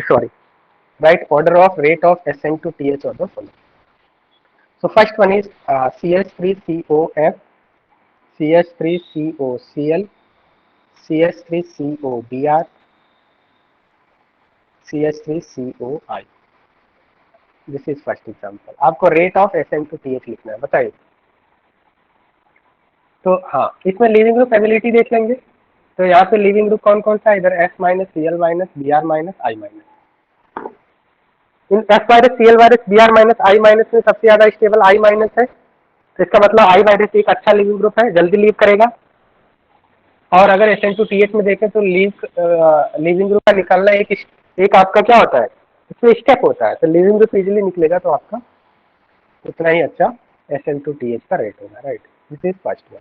Sorry, write order of rate of SN2TH of the following. So first one is CH3COF, CH3COCl, CH3COBr, CH3COI. This is first example. आपको rate of SN2TH लिखना है, बताइए। तो हाँ, इसमें living group ability देख लेंगे। तो यहाँ पे लिविंग ग्रुप कौन कौन सा है, इधर S minus Cl minus Br minus I minus. In S virus Cl virus Br minus I minus में सबसे ज्यादा स्टेबल I माइनस है, तो इसका मतलब I वायरस एक अच्छा लिविंग ग्रुप है, जल्दी लीव करेगा। और अगर SN2TH में देखें तो लिविंग ग्रुप का निकालना एक आपका क्या होता है, इसमें स्टेप होता है, तो लिविंग ग्रुप इजीली निकलेगा, तो आपका उतना ही अच्छा SN2TH का रेट होगा, right. This is first one.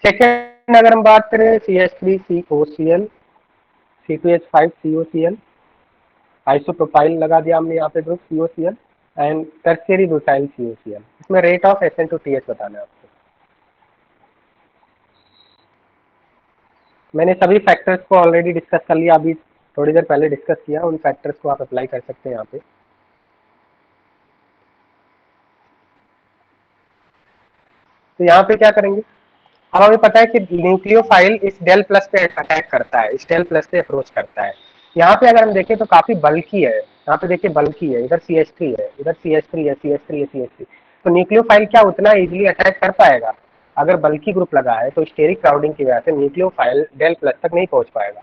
Second अगर हम बात करें CH3COCl, C2H5COCl, आइसोप्रोपाइल लगा दिया हमने यहाँ पे group COCl and tertiary butyl COCl। इसमें रेट ऑफ SN2TH बताना है आपको। मैंने सभी फैक्टर्स को ऑलरेडी डिस्कस कर लिया, अभी थोड़ी देर पहले डिस्कस किया, उन फैक्टर्स को आप अप्लाई कर सकते हैं यहाँ पे। तो यहाँ पे क्या करेंगे, अब हमें पता है कि न्यूक्लियोफाइल इस डेल प्लस पे अटैक करता है, इस डेल प्लस पे अप्रोच करता है। यहाँ पे अगर हम देखें तो काफी बल्की है, यहाँ पे देखिए बल्की है, इधर CH3 है, इधर CH3 है, CH3 है, CH3। तो न्यूक्लियोफाइल क्या उतना इजीली अटैक कर पाएगा? अगर बल्की ग्रुप लगा है तो स्टेरिक क्राउडिंग की वजह से न्यूक्लियोफाइल डेल प्लस तक नहीं पहुंच पाएगा।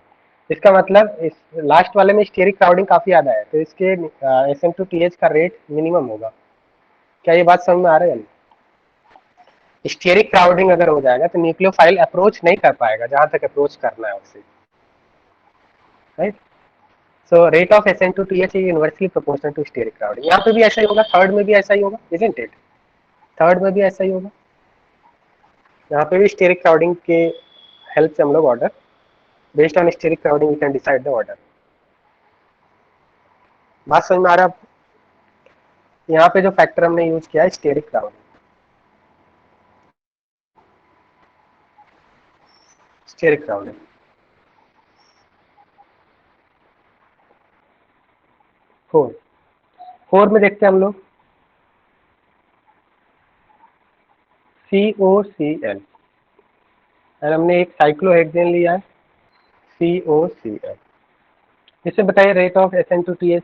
इसका मतलब इस लास्ट वाले में स्टेरिक क्राउडिंग काफी ज्यादा है, तो इसके SN2TH का रेट मिनिमम होगा। क्या ये बात समझ में आ रही है? स्टेरिक क्राउडिंग अगर हो जाएगा तो न्यूक्लियोफाइल अप्रोच नहीं कर पाएगा जहां तक अप्रोच करना है उसे, right. So rate of SN2TH is inversely proportional to steric crowding. यहाँ पे भी ऐसा ही होगा, थर्ड में भी ऐसा ही होगा, इजंट इट? थर्ड में भी ऐसा ही होगा, यहाँ पे भी स्टेरिक क्राउडिंग के हेल्प से हम लोग order, based on steric crowding we can decide the order. बात समझ में आ रहा है? यहाँ पे जो फैक्टर हमने यूज किया है steric crowding, steric crowding. Four, four में देखते हैं हम लोग COCl, और हमने एक साइक्लोहेक्सेन लिया है COCl। इससे बताइए rate of SN2TH।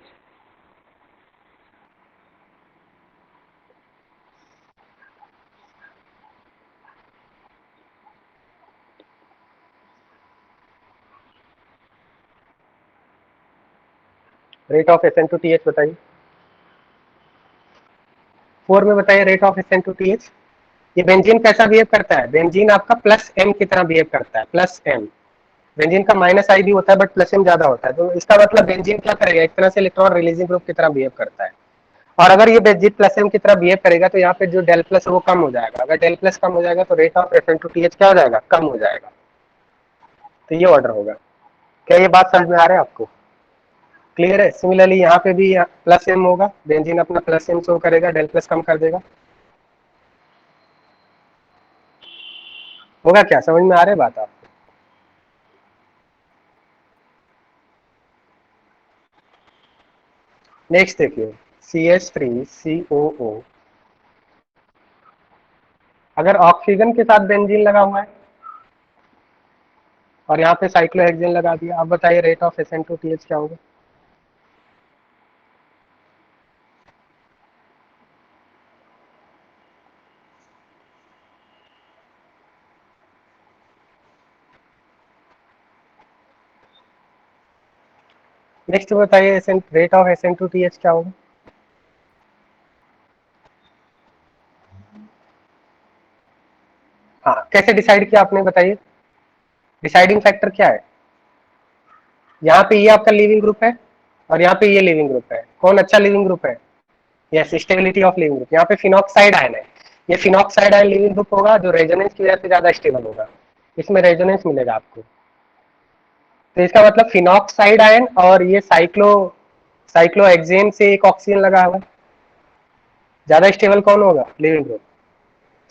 Rate of SN2TH बताइए, फोर में बताइए रेट ऑफ SN2TH। ये बेंजीन कैसा बिहेव करता है? बेंजीन आपका प्लस एम की तरह बिहेव करता है, प्लस एम। बेंजीन का माइनस आई भी होता है बट प्लस एम ज्यादा होता है, तो इसका मतलब बेंजीन क्या करेगा, एक तरह से इलेक्ट्रॉन रिलीजिंग ग्रुप की तरह बिहेव करता है। और अगर ये बेंजीन प्लस एम की तरह बिहेव करेगा तो यहाँ पे जो डेल प्लस है वो कम हो जाएगा। अगर डेल प्लस कम हो जाएगा तो रेट ऑफ SN2TH क्या हो जाएगा, कम हो जाएगा। तो ये ऑर्डर होगा। क्या ये बात समझ में आ रहा है आपको? क्लियर है? सिमिलरली यहाँ पे भी प्लस एम होगा, बेंजीन अपना प्लस एम शो करेगा, डेल प्लस कम कर देगा। होगा क्या, समझ में आ रहा है बात आपको? नेक्स्ट देखिए CH3COO, अगर ऑक्सीजन के साथ बेंजीन लगा हुआ है और यहाँ पे साइक्लोहेक्सेन लगा दिया, अब बताइए रेट ऑफ SN2TH क्या होगा? नेक्स्ट बताइए रेट ऑफ SN2TH क्या होगा? हाँ, कैसे डिसाइड किया आपने, बताइए। डिसाइडिंग फैक्टर क्या है? यहाँ पे ये आपका लिविंग ग्रुप है, और यहाँ पे ये लिविंग ग्रुप है, कौन अच्छा लिविंग ग्रुप है? Yes, stability of living group. यहाँ पे फिनॉक्साइड आयन है, ये फिनॉक्साइड आयन लिविंग ग्रुप होगा जो रेजोनेंस की वजह से ज्यादा स्टेबल होगा, इसमें रेजोनेंस मिलेगा आपको। तो इसका मतलब फिनॉक्साइड आयन और ये साइक्लोहेक्सेन से एक ऑक्सीजन लगा हुआ है, ज्यादा स्टेबल कौन होगा? लिविंग ग्रुप,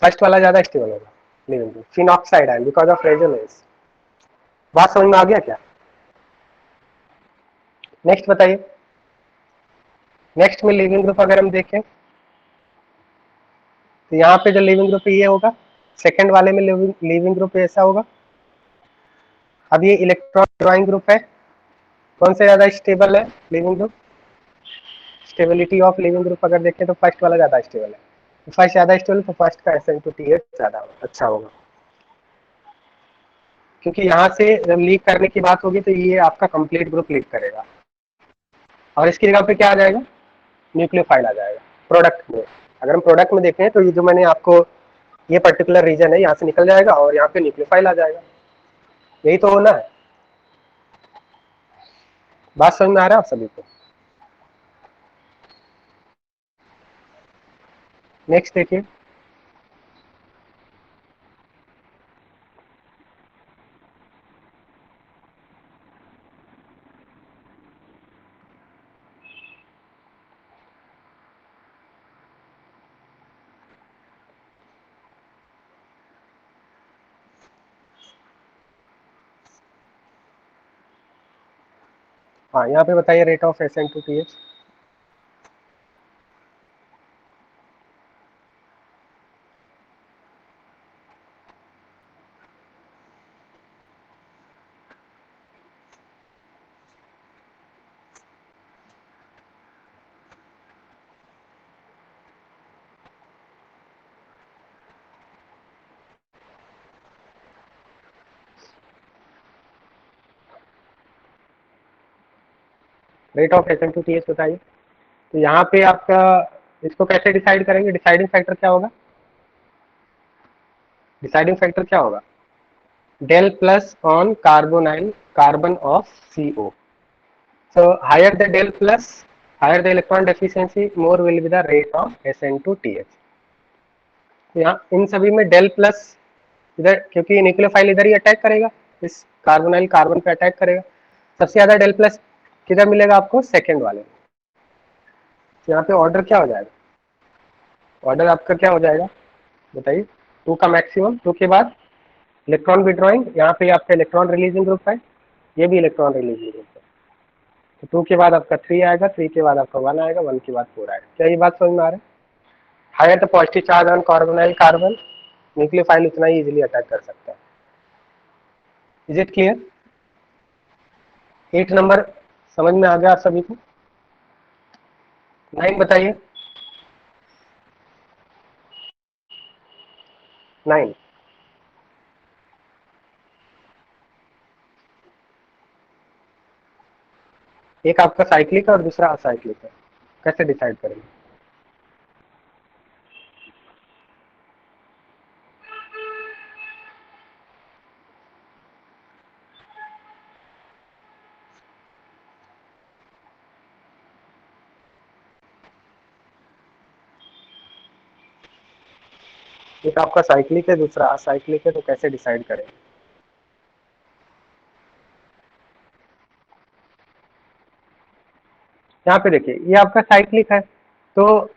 फर्स्ट वाला ज्यादा स्टेबल होगा leaving group, phenoxide ion, because of resonance. बात समझ में आ गया क्या? नेक्स्ट बताइए। नेक्स्ट में लिविंग ग्रुप अगर हम देखें तो यहाँ पे जो लिविंग ग्रुप ये होगा, सेकंड वाले में लिविंग ग्रुप ऐसा होगा। अब ये इलेक्ट्रॉन ड्रॉइंग ग्रुप है, कौन से ज्यादा स्टेबल है leaving group? Stability of living group अगर देखें तो फर्स्ट वाला ज्यादा स्टेबल है, फर्स्ट ज्यादा स्टेबल तो फर्स्ट का SN2TH ज्यादा अच्छा होगा, क्योंकि यहाँ से जब लीक करने की बात होगी तो ये आपका कंप्लीट ग्रुप लीक करेगा और इसकी जगह पे क्या आ जाएगा? न्यूक्लियोफाइल आ जाएगा प्रोडक्ट में। अगर हम प्रोडक्ट में देखें तो ये जो मैंने आपको ये पर्टिकुलर रीजन है यहाँ से निकल जाएगा और यहाँ पे न्यूक्लियोफाइल आ जाएगा, यही तो होना है। बात समझ में आ रहा है आप सभी को? नेक्स्ट देखिए। हाँ, यहाँ पे बताइए rate of SN2TH। Rate of SN2TH बताइए। तो यहाँ पे आपका इसको कैसे डिसाइड करेंगे? डिसाइडिंग फैक्टर क्या होगा? डिसाइडिंग फैक्टर क्या होगा? Del plus on carbonyl carbon of CO। So higher the del plus, higher the electron deficiency, more will be the rate of SN2TH। तो यहाँ इन सभी में डेल प्लस इधर, क्योंकि न्यूक्लियोफाइल इधर ही अटैक करेगा, इस कार्बोनाइल कार्बन पे अटैक करेगा, सबसे ज्यादा डेल प्लस किधर मिलेगा आपको? सेकंड वाले में। तो यहाँ पे ऑर्डर क्या हो जाएगा? ऑर्डर आपका क्या हो जाएगा बताइए? 2 का मैक्सिमम, 2 के बाद इलेक्ट्रॉन विड्रॉइंग, यहाँ पे आपका इलेक्ट्रॉन रिलीजिंग ग्रुप है, ये भी इलेक्ट्रॉन रिलीजिंग ग्रुप है। तो 2 के बाद आपका 3 आएगा, 3 के बाद आपका 1 आएगा, 1 के बाद 4 आएगा। क्या ये बात समझ में आ रहा है? Higher the positive charge on carbonyl carbon, nucleophile उतना ही इजीली अटैक कर सकता है। Is it clear? 8 नंबर समझ में आ गया आप सभी को? 9 बताइए। 9। एक आपका साइक्लिक है और दूसरा असाइक्लिक है, कैसे डिसाइड करेंगे? एक आपका साइक्लिक है, दूसरा असाइक्लिक है, तो कैसे डिसाइड करेंगे? यहाँ पे देखिए ये आपका साइक्लिक है, तो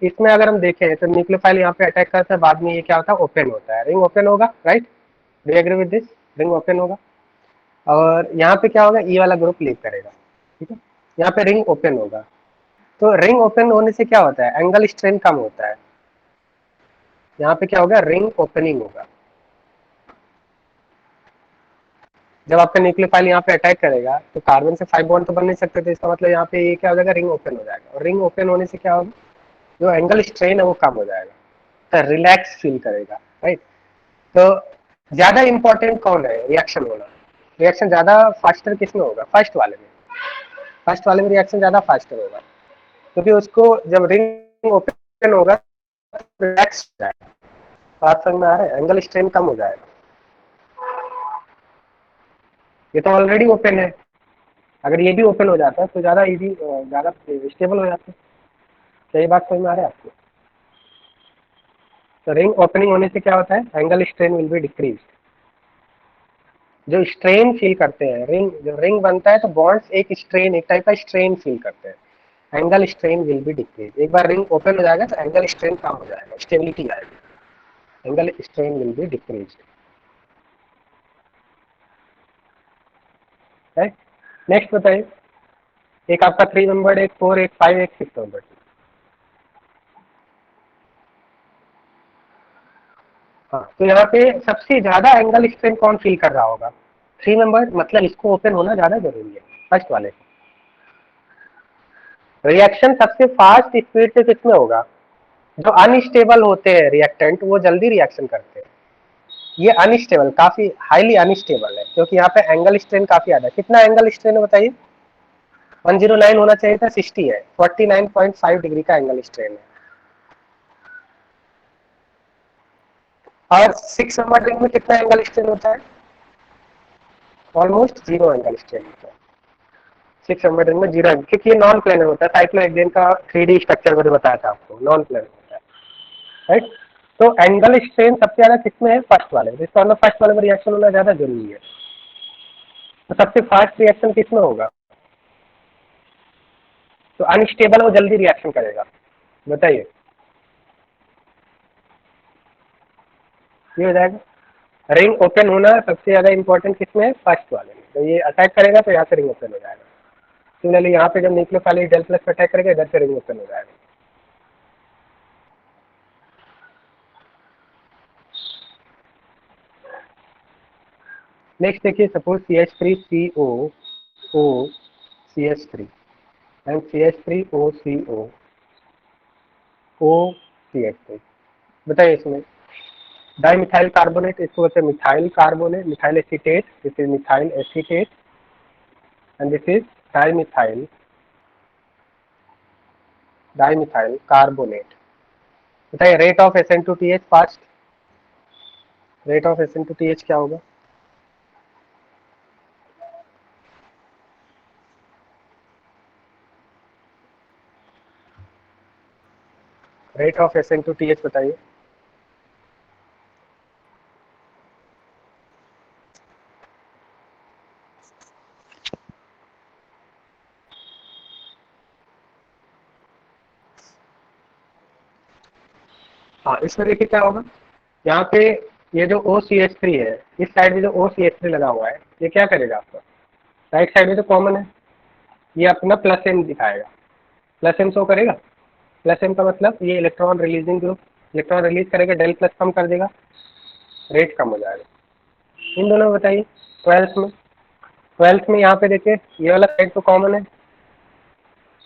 इसमें अगर हम देखें तो न्यूक्लियोफाइल यहाँ पे अटैक करता है, बाद में ये क्या होता है? ओपन होता है, रिंग ओपन होगा, right? Do you agree with this? Ring open होगा और यहाँ पे क्या होगा? ये वाला ग्रुप लीव करेगा, ठीक है? यहाँ पे रिंग ओपन होगा, तो रिंग ओपन होने से क्या होता है? एंगल स्ट्रेन कम होता है। यहाँ पे क्या होगा? रिंग ओपनिंग होगा। जब आपका न्यूक्लियोफाइल यहाँ पे अटैक करेगा तो कार्बन से 5 बॉन्ड तो बन नहीं सकते, तो इसका मतलब यहाँ पे ये क्या हो जाएगा? रिंग ओपन हो जाएगा, और रिंग ओपन होने से क्या होगा? जो एंगल स्ट्रेन है वो कम हो जाएगा, तो रिलैक्स फील करेगा, राइट? तो ज्यादा इंपॉर्टेंट कौन है रिएक्शन होना? रिएक्शन ज्यादा फास्टर किसमें होगा? फर्स्ट वाले में। फर्स्ट वाले में रिएक्शन ज्यादा फास्टर होगा, क्योंकि उसको जब रिंग ओपन होगा तो रिलैक्स हो जाएगा। बात समझ में आ रहा है? एंगल स्ट्रेन कम हो जाएगा। ये तो ऑलरेडी ओपन है, अगर ये भी ओपन हो जाता है तो ज़्यादा इजी, ज़्यादा स्टेबल हो जाता है। क्या ये बात समझ में आ रहा है आपको? तो रिंग ओपनिंग होने से क्या होता है, angle strain will be decrease. जो स्ट्रेन फील करते हैं, रिंग जो रिंग बनता है तो बॉन्ड्स एक स्ट्रेन, एक टाइप का स्ट्रेन फील करते हैं। Angle strain will be decrease. एक बार रिंग ओपन हो जाएगा तो एंगल स्ट्रेन कम हो जाएगा, स्टेबिलिटी आएगी, angle strain will be decrease. Right. Next बताइए, एक आपका 3 मेंबर्ड, एक 4, एक 5, एक 6 मेंबर्ड। हाँ, तो यहाँ पे सबसे ज्यादा एंगल स्ट्रेन कौन फील कर रहा होगा? 3 मेंबर्ड, मतलब इसको ओपन होना ज्यादा जरूरी है फर्स्ट वाले को। रिएक्शन सबसे फास्ट स्पीड से किसमें होगा? जो अनस्टेबल होते हैं रिएक्टेंट वो जल्दी रिएक्शन करते हैं। ये अनस्टेबल, काफी हाईली अनस्टेबल है, क्योंकि यहाँ पे एंगल स्ट्रेन काफी ज्यादा है। कितना एंगल स्ट्रेन है बताइए? 109 होना चाहिए था, 60 है, 49.5 डिग्री का एंगल स्ट्रेन है। और 6 नंबर रिंग में कितना एंगल स्ट्रेन होता है? ऑलमोस्ट जीरो एंगल स्ट्रेन होता है। 6 नंबर रिंग में जीरो, क्योंकि ये नॉन प्लेनर होता है। साइक्लोहेक्सेन का 3D स्ट्रक्चर मैंने बताया था आपको, नॉन प्लेनर होता है। राइट। तो एंगल स्ट्रेन सबसे ज्यादा किसमें है? फर्स्ट वाले। इसका मतलब फर्स्ट वाले में रिएक्शन होना ज्यादा जरूरी है। तो सबसे फास्ट रिएक्शन किसमें होगा? तो अनस्टेबल वो जल्दी रिएक्शन करेगा। बताइए, ये हो जाएगा। रिंग ओपन होना सबसे ज्यादा इंपॉर्टेंट किसमें है? फर्स्ट वाले में। तो ये अटैक करेगा तो यहाँ से रिंग ओपन हो जाएगा। सिमिलरली यहाँ पे जब न्यूक्लियोफाइल डेल प्लस पे अटैक करेगा, इधर से रिंग ओपन हो जाएगा। नेक्स्ट देखिए, suppose CH3CO, CH3 and CH3OCO, बताइए इसमें डाई मिथाइल कार्बोनेट, इसको बोलते हैं methyl carbonate, methyl acetate, this is methyl acetate and this is dimethyl carbonate. बताइए rate of SN2TH fast, rate of SN2TH क्या होगा? रेट ऑफ SN2TH बताइए। हाँ, इसमें देखिए क्या होगा, यहाँ पे ये जो OCH3 है, इस साइड में जो OCH3 लगा हुआ है, ये क्या करेगा आपका? राइट साइड में तो कॉमन है, ये अपना प्लस एम दिखाएगा, प्लस एम शो करेगा। प्लस एम का मतलब ये electron releasing group, electron release करेगा, डेल प्लस कम कर देगा, रेट कम हो जाएगा। इन दोनों में बताइए। ट्वेल्थ में यहाँ पे देखिए ये वाला साइड तो कॉमन है,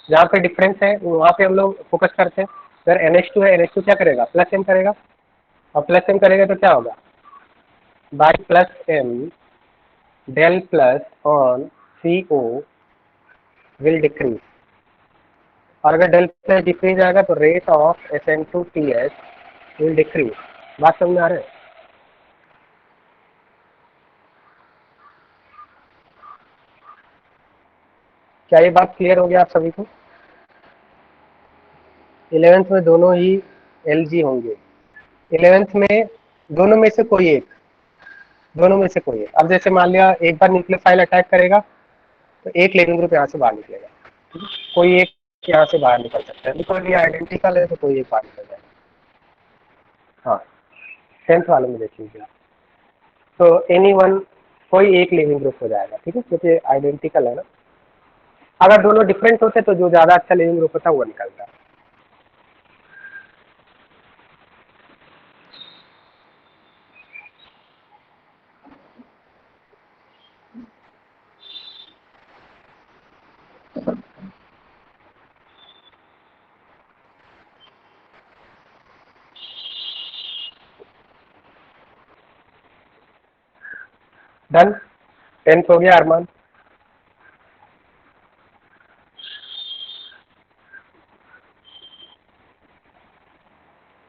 जहाँ पे डिफरेंस है वहाँ पे हम लोग फोकस करते हैं। अगर NH2 है, NH2 क्या करेगा? प्लस एम करेगा, और प्लस एम करेगा तो क्या होगा? By plus M del plus on CO will decrease. और अगर डेल प्लस डिक्रीज आएगा तो rate of SN2TH will decrease. बात समझ में आ रहा है? क्या ये बात क्लियर हो गया आप सभी को? 11th में दोनों ही LG होंगे। 11th में दोनों में से कोई एक, दोनों में से कोई एक। अब जैसे मान लिया एक बार न्यूक्लियोफाइल अटैक करेगा तो एक लेवलिंग ग्रुप यहाँ से बाहर निकलेगा, कोई एक यहाँ से बाहर निकल सकता है, बिकॉज ये आइडेंटिकल है तो कोई एक बाहर निकल जाएगा। हाँ, 10th वाले में देख लीजिए। तो एनी वन, कोई एक लिविंग ग्रुप हो जाएगा, ठीक है, क्योंकि आइडेंटिकल है ना। अगर दोनों डिफरेंट होते तो जो ज्यादा अच्छा लिविंग ग्रुप होता वो निकलता। डन। 10th हो गया अरमान।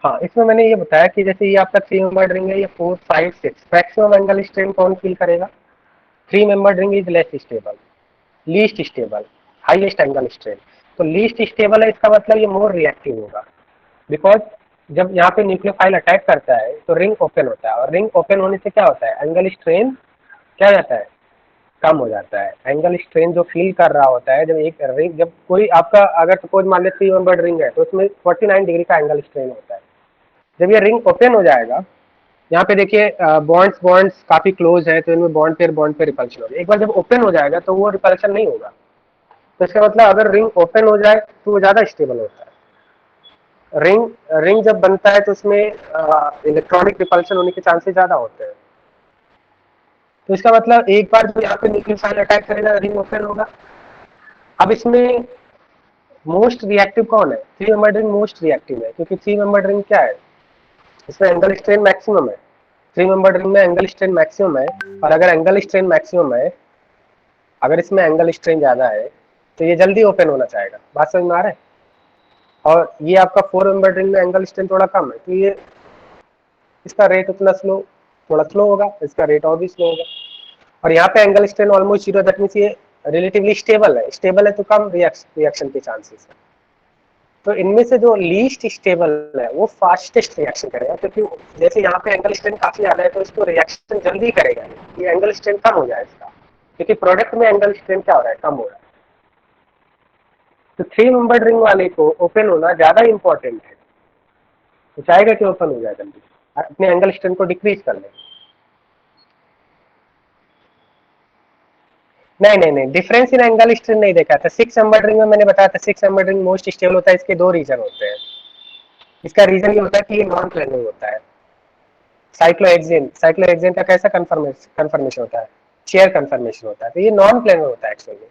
हाँ, इसमें मैंने ये बताया कि जैसे ये आपका 3 मेंबर रिंग है, ये 4, 5, 6 मैक्सिमम एंगल स्ट्रेन कौन फील करेगा? 3 member ring is less stable, least stable, highest angle strength. तो लीस्ट स्टेबल है, इसका मतलब ये मोर रिएक्टिव होगा, बिकॉज जब यहाँ पे न्यूक्लियोफाइल अटैक करता है तो रिंग ओपन होता है, और रिंग ओपन होने से क्या होता है, एंगल स्ट्रेन क्या हो जाता है, कम हो जाता है। एंगल स्ट्रेन जो फील कर रहा होता है, जब एक रिंग, जब कोई आपका अगर सपोज मान लेते 3 मेंबर्ड रिंग है तो उसमें 49 डिग्री का एंगल स्ट्रेन होता है। जब ये रिंग ओपन हो जाएगा, यहाँ पे देखिए बॉन्ड्स बॉन्ड्स काफी क्लोज है, तो इनमें बॉन्ड पे रिपल्शन होगा। एक बार जब ओपन हो जाएगा तो वो रिपल्शन नहीं होगा। तो इसका मतलब अगर रिंग ओपन हो जाए तो वो ज्यादा स्टेबल होता है। रिंग रिंग जब बनता है तो उसमें इलेक्ट्रॉनिक रिपल्शन होने के चांसेस ज्यादा होते हैं। तो इसका मतलब एक बार जो यहाँ पे न्यूक्लियोफाइल अटैक करेगा, रिंग ओपन होगा। अब इसमें मोस्ट रिएक्टिव कौन है, 3 मेंबर्ड रिंग मोस्ट रिएक्टिव है, क्योंकि 3 मेंबर्ड रिंग क्या है, इसमें एंगल स्ट्रेन मैक्सिमम है। 3 मेंबर्ड रिंग में एंगल स्ट्रेन मैक्सिमम है, और अगर एंगल स्ट्रेन मैक्सिमम है, अगर इसमें एंगल स्ट्रेन ज्यादा है तो ये जल्दी ओपन होना चाहेगा। बात समझ में आ रहा है। और ये आपका 4 मेंबर्ड रिंग में एंगल स्ट्रेन थोड़ा कम है, तो ये इसका रेट उतना स्लो, थोड़ा स्लो होगा, इसका रेट और भी स्लो होगा। और यहाँ पे angle strain almost zero, that means ये रिलेटिवली स्टेबल है। स्टेबल है तो कम रिएक्शन के चांसेस है। तो इनमें से जो लीस्ट स्टेबल है वो फास्टेस्ट रिएक्शन करेगा, क्योंकि जैसे यहाँ पे एंगल स्ट्रेन काफी ज्यादा है तो इसको रिएक्शन जल्दी करेगा, ये एंगल स्ट्रेन कम हो जाए इसका, क्योंकि प्रोडक्ट में एंगल स्ट्रेन क्या हो रहा है, कम हो रहा है। तो 3 मेंबर्ड रिंग वाले को ओपन होना ज्यादा इंपॉर्टेंट है, तो चाहेगा कि ओपन हो जाए जल्दी, अपने एंगल स्ट्रेन को डिक्रीज कर ले। नहीं नहीं नहीं, डिफरेंस इन एंगल स्ट्रेन नहीं देखा था। 6 मेंबर्ड रिंग में मैंने बताया था 6 मेंबर्ड रिंग मोस्ट स्टेबल होता है। इसके दो रीजन होते हैं। इसका रीजन ये होता है कि ये नॉन प्लेनर होता है। साइक्लोहेक्सेन का कैसा कंफर्मेशन होता है, चेयर कंफर्मेशन होता है, तो ये नॉन प्लेनर होता है एक्चुअली।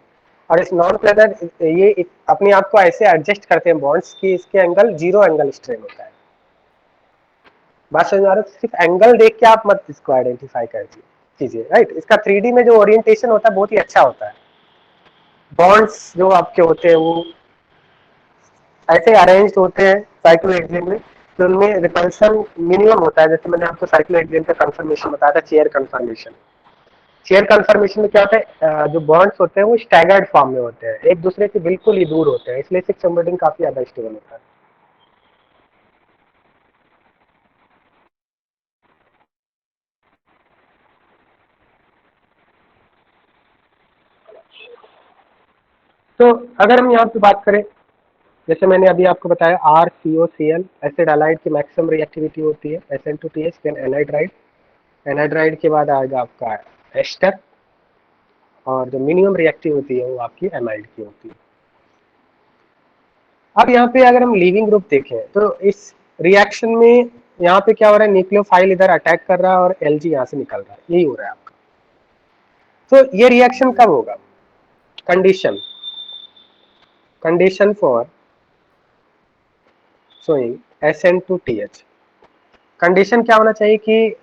और इस नॉन प्लेनर ये अपने आप को ऐसे एडजस्ट करते हैं बॉन्ड्स की इसके एंगल जीरो एंगल स्ट्रेन होता है। बात समझ आ रहा है। सिर्फ एंगल देख के आप मत इसको आइडेंटिफाई कर कीजिए, राइट। इसका 3D में जो ओरिएंटेशन होता है बहुत ही अच्छा होता है। बॉन्ड्स जो आपके होते हैं वो ऐसे अरेंज होते हैं साइक्लोहेक्सेन में, तो उनमें रिपल्सन मिनिमम होता है। जैसे मैंने आपको साइक्लोहेक्सेन का कंफर्मेशन बताया था, चेयर कंफर्मेशन। चेयर कंफर्मेशन में क्या होता है, जो बॉन्ड्स होते हैं वो स्टैगर्ड फॉर्म में होते हैं, एक दूसरे से बिल्कुल ही दूर होते हैं, इसलिए 6 काफी ज्यादा स्टेबल होता है। तो अगर हम यहाँ पे बात करें, जैसे मैंने अभी आपको बताया RCOCl एसिड हैलाइड की मैक्सिमम रिएक्टिविटी होती है SN2TH, देन एनहाइड्राइड। एनहाइड्राइड के बाद आएगा आपका एस्टर, और जो मिनिमम रिएक्टिव होती है वो आपकी एमाइड की होती है। अब यहाँ पे अगर हम लीविंग ग्रुप देखें तो इस रिएक्शन में यहाँ पे क्या हो रहा है, न्यूक्लियोफाइल इधर अटैक कर रहा है और Lg यहाँ से निकल रहा है, यही हो रहा है आपका। तो ये रिएक्शन कब होगा, condition condition for showing SN2TH, condition क्या होना चाहिए कि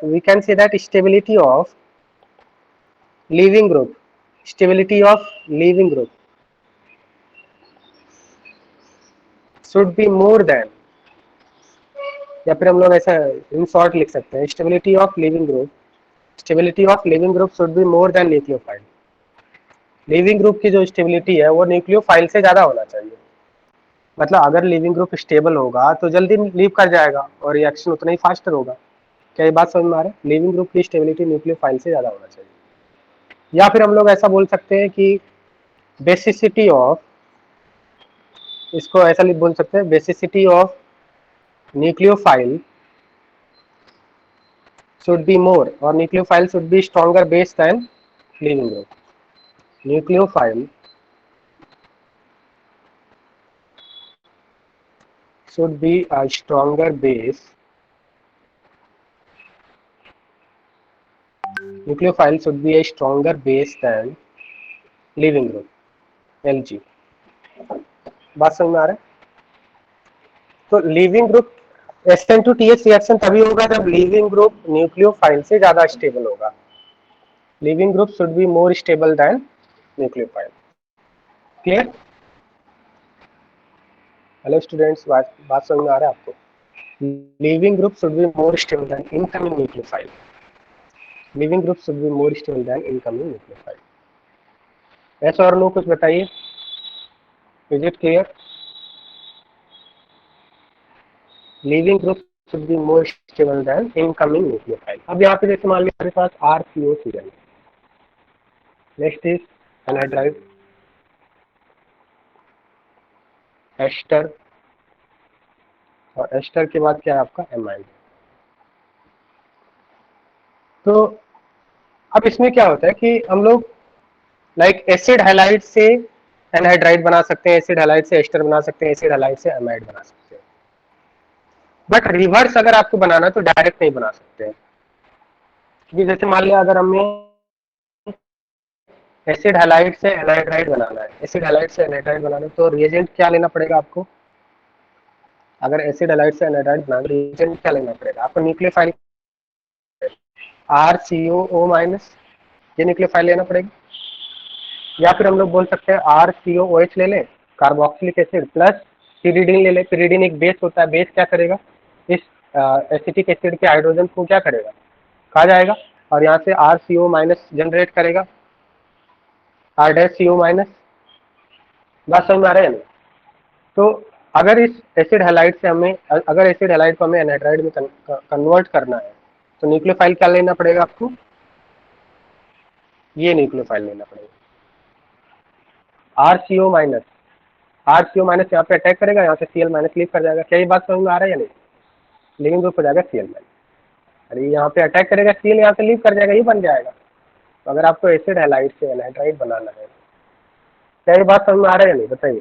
we can say that stability of leaving group, stability of leaving group should be more than, या फिर हम लोग ऐसा इन शॉर्ट लिख सकते हैं, stability of living group, stability of living group should be more then nucleophile. Leaving group की जो स्टेबिलिटी है वो न्यूक्लियोफाइल से ज्यादा होना चाहिए। मतलब अगर लिविंग ग्रुप स्टेबल होगा तो जल्दी लीव कर जाएगा और रिएक्शन उतना ही फास्टर होगा। क्या ये बात समझ में आ रहा है, लिविंग ग्रुप की स्टेबिलिटी न्यूक्लियोफाइल से ज्यादा होना चाहिए। या फिर हम लोग ऐसा बोल सकते हैं कि बेसिसिटी ऑफ, इसको ऐसा बोल सकते हैं, basicity of nucleophile should be more, or nucleophile should be stronger base than leaving group. Nucleophile should be a stronger base. Nucleophile should be a stronger base than leaving group Lg। बात समझ में आ रहा है। तो leaving group SN2TH reaction तभी होगा जब लीविंग ग्रुप न्यूक्लियोफाइल से ज्यादा स्टेबल होगा। Leaving group should be more stable then nucleophile. Clear. Hello students, बात समझ में आ रहा है आपको। Leaving group should be more stable then incoming nucleophile. Leaving group should be more stable than incoming nucleophile. Yes और no कुछ बताइए, is it clear? Leaving group should be more stable than incoming nucleophile। अब यहाँ पे जैसे मान लिया हमारे पास RCOCl, next is anhydride, ester, और एस्टर के बाद क्या है आपका एमाइड। तो अब इसमें क्या होता है कि हम लोग लाइक एसिड हैलाइड से एनहाइड्राइड बना सकते हैं, एसिड हैलाइड से एस्टर बना सकते हैं, एसिड हैलाइड से एमाइड बना सकते हैं, बट रिवर्स अगर आपको बनाना तो डायरेक्ट नहीं बना सकते हैं। क्योंकि जैसे मान लिया अगर हमें एसिड हैलाइड से एनहाइड्राइड बनाना है, एसिड हैलाइड से एनहाइड्राइड बनाना है, तो रिएजेंट क्या लेना पड़ेगा आपको? अगर एसिड हैलाइड से एनहाइड्राइड बनाना रिएजेंट क्या लेना पड़ेगा आपको? न्यूक्लियोफाइल RCOO माइनस, ये न्यूक्लियोफाइल लेना पड़ेगा। या फिर हम लोग बोल सकते हैं RCOOH ले लें, कार्बोक्सिलिक एसिड प्लस पिरिडीन ले लें। पिरिडीन एक बेस होता है, बेस क्या करेगा, इस एसिटिक एसिड के हाइड्रोजन को क्या करेगा, खा जाएगा, और यहाँ से RCO माइनस जनरेट करेगा, R डैश CO माइनस। बात समझ में आ रहा है ना? तो अगर इस एसिड हैलाइड से हमें, अगर एसिड हैलाइड को हमें एनहाइड्राइड में कन्वर्ट करना है, तो न्यूक्लियोफाइल क्या लेना पड़ेगा आपको? ये न्यूक्लियोफाइल लेना पड़ेगा, RCO माइनस। RCO माइनस यहाँ पे अटैक करेगा, यहाँ से Cl माइनस लीव कर जाएगा। क्या ये बात समझ में आ रहा है या नहीं? लीविंग ग्रुप हो जाएगा Cl माइनस, अरे यहाँ पे अटैक करेगा Cl, यहाँ से लीव कर जाएगा, ये बन जाएगा। तो अगर आपको एसिड हैलाइड से एनहाइड्राइड बनाना है, क्या ये बात समझ में आ रहा है या नहीं बताइए?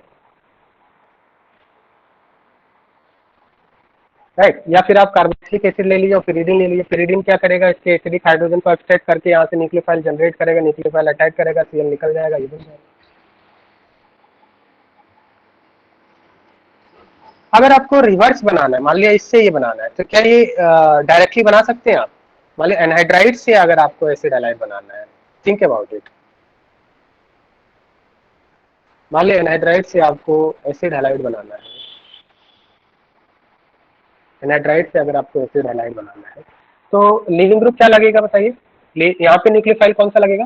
राइट। या फिर आप कार्बोक्सिलिक एसिड ले लीजिए और पिरिडीन ले लीजिए। पिरिडीन क्या करेगा, इसके एसिडिक हाइड्रोजन को एक्सट्रैक्ट करके यहाँ से न्यूक्लियोफाइल जनरेट करेगा, न्यूक्लियोफाइल अटैक करेगा, Cl निकल जाएगा, ये बन जाएगा। अगर आपको रिवर्स बनाना है, मान लिया इससे ये बनाना है, तो क्या ये डायरेक्टली बना सकते हैं आप? मान लिया एनहाइड्राइड से अगर आपको एसिड हैलाइड बनाना है, थिंक अबाउट इट। मान लिया एनहाइड्राइड से आपको एसिड हैलाइड बनाना है, एनहाइड्राइड से अगर आपको एसिड हैलाइड बनाना है, तो लीविंग ग्रुप क्या लगेगा बताइए? यहाँ पे न्यूक्लियोफाइल कौन सा लगेगा?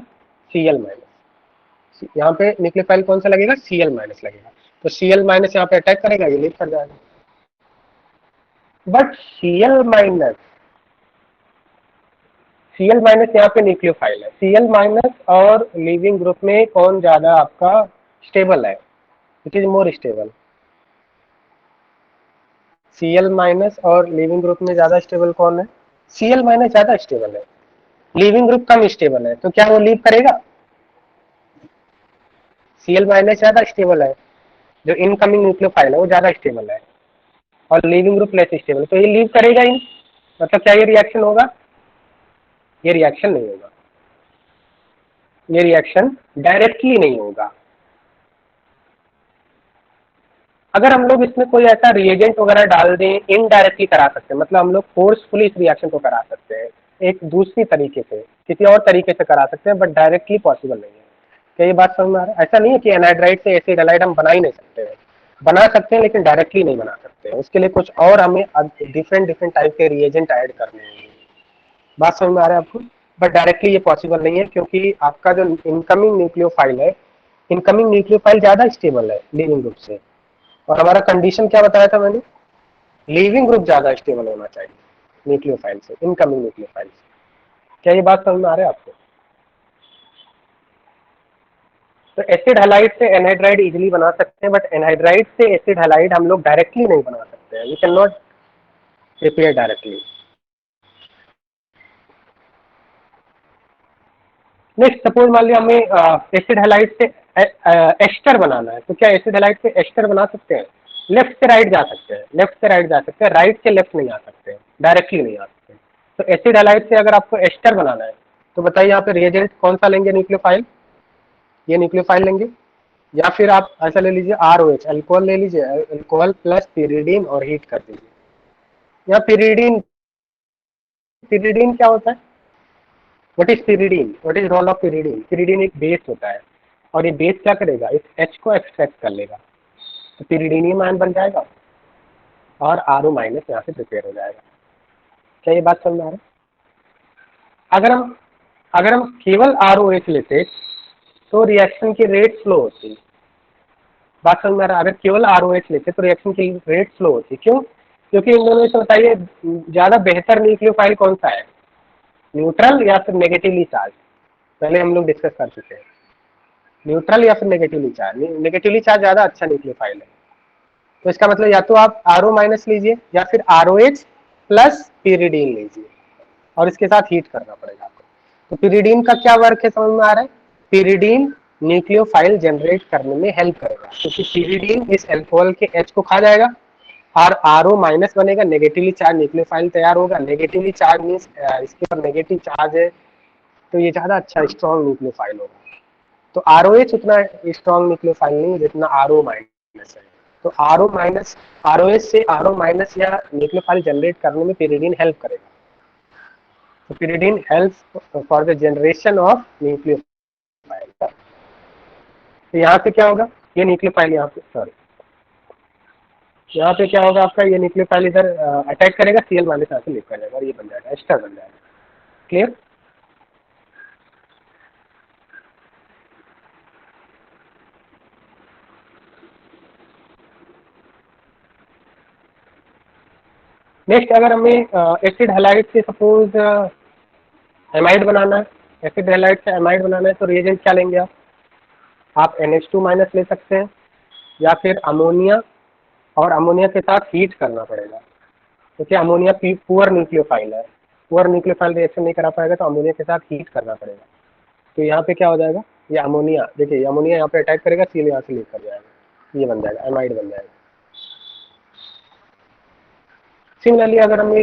Cl minus. यहाँ पे न्यूक्लियोफाइल कौन सा लगेगा? Cl माइनस लगेगा। तो Cl माइनस यहाँ पे अटैक करेगा, ये लीव कर जाएगा। बट Cl माइनस यहाँ पे न्यूक्लियोफाइल है, Cl माइनस और लिविंग ग्रुप में कौन ज्यादा आपका स्टेबल है? It is more stable. Cl minus और लिविंग ग्रुप में ज्यादा स्टेबल कौन है? Cl माइनस ज्यादा स्टेबल है, लिविंग ग्रुप कम स्टेबल है, तो क्या वो लीव करेगा? Cl माइनस ज्यादा स्टेबल है, जो इनकमिंग न्यूक्लियोफाइल है वो ज्यादा स्टेबल है, और लिविंग ग्रुप लेस स्टेबल, तो ये लीव करेगा ही। मतलब क्या ये रिएक्शन होगा? ये रिएक्शन नहीं होगा, ये रिएक्शन डायरेक्टली नहीं होगा। अगर हम लोग इसमें कोई ऐसा रिएजेंट वगैरह डाल दें, इनडायरेक्टली करा सकते हैं, मतलब हम लोग फोर्सफुली इस रिएक्शन को करा सकते हैं, एक दूसरी तरीके से, किसी और तरीके से करा सकते हैं, बट डायरेक्टली पॉसिबल नहीं है। क्या ये बात समझ में आ रहा है? ऐसा नहीं है कि एनहाइड्राइड से एसिड हैलाइड हम बना ही नहीं सकते हैं, बना सकते हैं, लेकिन डायरेक्टली नहीं बना सकते हैं, उसके लिए कुछ और हमें डिफरेंट डिफरेंट टाइप के रिएजेंट ऐड करने होंगे। बात समझ में आ रहा है आपको? बट डायरेक्टली ये पॉसिबल नहीं है, क्योंकि आपका जो इनकमिंग न्यूक्लियोफाइल है, इनकमिंग न्यूक्लियोफाइल ज्यादा स्टेबल है लिविंग ग्रुप से, और हमारा कंडीशन क्या बताया था मैंने? लिविंग ग्रुप ज्यादा स्टेबल होना चाहिए न्यूक्लियोफाइल से, इनकमिंग न्यूक्लियोफाइल से। क्या ये बात समझ में आ रहा है आपको? तो एसिड हैलाइड से एनहाइड्राइड इजीली बना सकते हैं, बट एनहाइड्राइड से एसिड हैलाइड हम लोग डायरेक्टली नहीं बना सकते हैं, we can not prepare directly. Next, suppose मान लिया हमें एसिड हैलाइड से एस्टर बनाना है, तो क्या एसिड हैलाइड से एस्टर बना सकते हैं? लेफ्ट से राइट जा सकते हैं, लेफ्ट से राइट जा सकते हैं, राइट से लेफ्ट नहीं आ सकते, डायरेक्टली नहीं आ सकते। तो एसिड हैलाइड से अगर आपको एस्टर बनाना है, तो बताइए यहाँ पे रिएजेंट कौन सा लेंगे? न्यूक्लियोफाइल, ये न्यूक्लियोफाइल लेंगे, या फिर आप ऐसा ले लीजिए ROH, अल्कोहल ले लीजिए, अल्कोहल प्लस पिरिडीन और हीट कर दीजिए। यहाँ पिरिडीन, पिरिडीन क्या होता है? What is pyridine? What is role of pyridine? Pyridine एक बेस होता है, और ये बेस क्या करेगा, इस H को एक्सट्रैक्ट कर लेगा, तो पिरिडीनियम आयन बन जाएगा, और RO माइनस यहाँ से प्रिपेयर हो जाएगा। क्या ये बात समझ में आ रहा है? अगर हम केवल ROH लेते, तो रिएक्शन की रेट स्लो होती है। बात समझ में आ रहा है? अगर केवल ROH लेते तो रिएक्शन की रेट स्लो होती। क्यों? क्योंकि इन दोनों से बताइए ज्यादा बेहतर न्यूक्लियोफाइल कौन सा है, न्यूट्रल या फिर नेगेटिवली चार्ज? पहले हम लोग डिस्कस कर चुके हैं, न्यूट्रल या फिर नेगेटिवली चार्ज। नेगेटिवली चार्ज ज्यादा अच्छा न्यूक्लियोफाइल है। तो इसका मतलब या तो आप RO- लीजिए या फिर ROH प्लस pyridine लीजिए और इसके साथ हीट करना पड़ेगा आपको। तो pyridine का क्या वर्क है समझ में आ रहा है? pyridine न्यूक्लियोफाइल जनरेट करने में हेल्प करेगा, क्योंकि pyridine इस अल्कोहल के H को खा जाएगा और RO- बनेगा, नेगेटिवली चार्ज न्यूक्लियोफाइल तैयार होगा। नेगेटिवली चार्ज मीन्स इसके ऊपर नेगेटिव चार्ज है, तो ये ज्यादा अच्छा स्ट्रॉन्ग न्यूक्लियोफाइल होगा। तो ROH उतना स्ट्रॉन्ग न्यूक्लियोफाइल नहीं है जितना RO- है। तो ROH से RO- या न्यूक्लियोफाइल जनरेट करने में pyridine हेल्प करेगा। तो pyridine help for the generation of nucleophile. तो यहाँ पे क्या होगा, ये न्यूक्लियोफाइल यहाँ पे, सॉरी, यहाँ पे क्या होगा आपका, ये न्यूक्लियोफाइल इधर अटैक करेगा, Cl- यहाँ से लीव कर जाएगा और ये बन जाएगा, एस्टर बन जाएगा। क्लियर? नेक्स्ट, अगर हमें एसिड हैलाइड से सपोज एमाइड बनाना है, एसिड हैलाइड से एमाइड बनाना है, तो रिएजेंट क्या लेंगे आप NH2- ले सकते हैं या फिर अमोनिया, और अमोनिया के साथ हीट करना पड़ेगा, क्योंकि अमोनिया पुअर न्यूक्लियोफाइल है। पुअर न्यूक्लियोफाइल रिएक्शन नहीं करा पाएगा, तो अमोनिया के साथ हीट करना पड़ेगा। तो यहाँ पे क्या हो जाएगा, ये अमोनिया, देखिए ये अमोनिया यहाँ पे अटैक करेगा, Cl यहाँ से लीव कर जाएगा, ये बन जाएगा, एमाइड बन जाएगा। सिमिलरली अगर हमें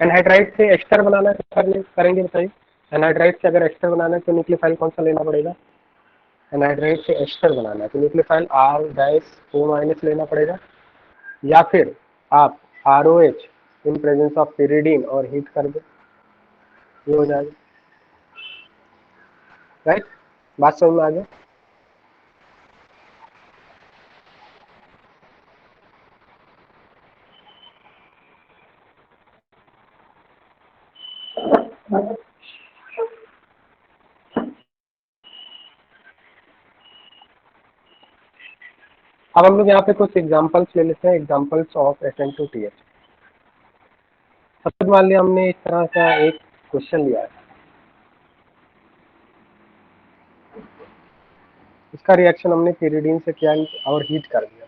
एनहाइड्राइड से एस्टर बनाना है तो करेंगे, बताइए। एनहाइड्राइड से अगर एस्टर बनाना है तो न्यूक्लियोफाइल कौन सा लेना पड़ेगा? एनहाइड्राइड से एस्टर बनाना है तो न्यूक्लियोफाइल R-O- लेना पड़ेगा, या फिर आप ROH in presence of pyridine और हीट कर दो, ये हो जाएगा। राइट? बात समझ में आ गया? अब हम लोग यहाँ पे कुछ एग्जांपल्स ले लेते हैं, एग्जांपल्स ऑफ SN2TH। सबसे मान लिया हमने इस तरह का एक क्वेश्चन लिया है, इसका रिएक्शन हमने pyridine से किया और हीट कर दिया।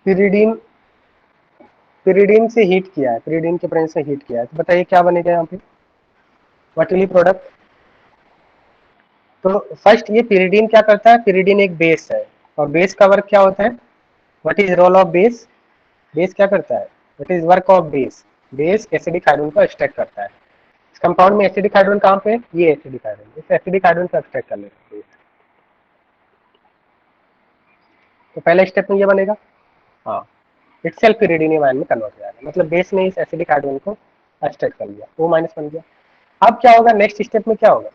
pyridine pyridine से हीट किया है, pyridine के प्रेजेंस से हीट किया है, तो बताइए क्या बनेगा यहाँ पे, व्हाट विल बी प्रोडक्ट? तो फर्स्ट ये pyridine क्या करता है, pyridine एक बेस है, और बेस का वर्क क्या होता है? What is role of base? Base क्या करता है? What is work of base? Base acidic hydrogen को एक्सट्रैक्ट करता है। इस कंपाउंड में एसिडिक हाइड्रोजन कहाँ पे? ये एसिडिक हाइड्रोजन, इस एसिडिक हाइड्रोजन को एक्सट्रैक्ट कर लेते हैं। तो पहले स्टेप में ये बनेगा, हाँ, इटसेल्फ pyridinium आयन में कन्वर्ट हो जाएगा, मतलब बेस ने इस एसिडिक हाइड्रोजन को एक्सट्रैक्ट कर लिया, O- बन गया। अब क्या होगा नेक्स्ट स्टेप में, क्या होगा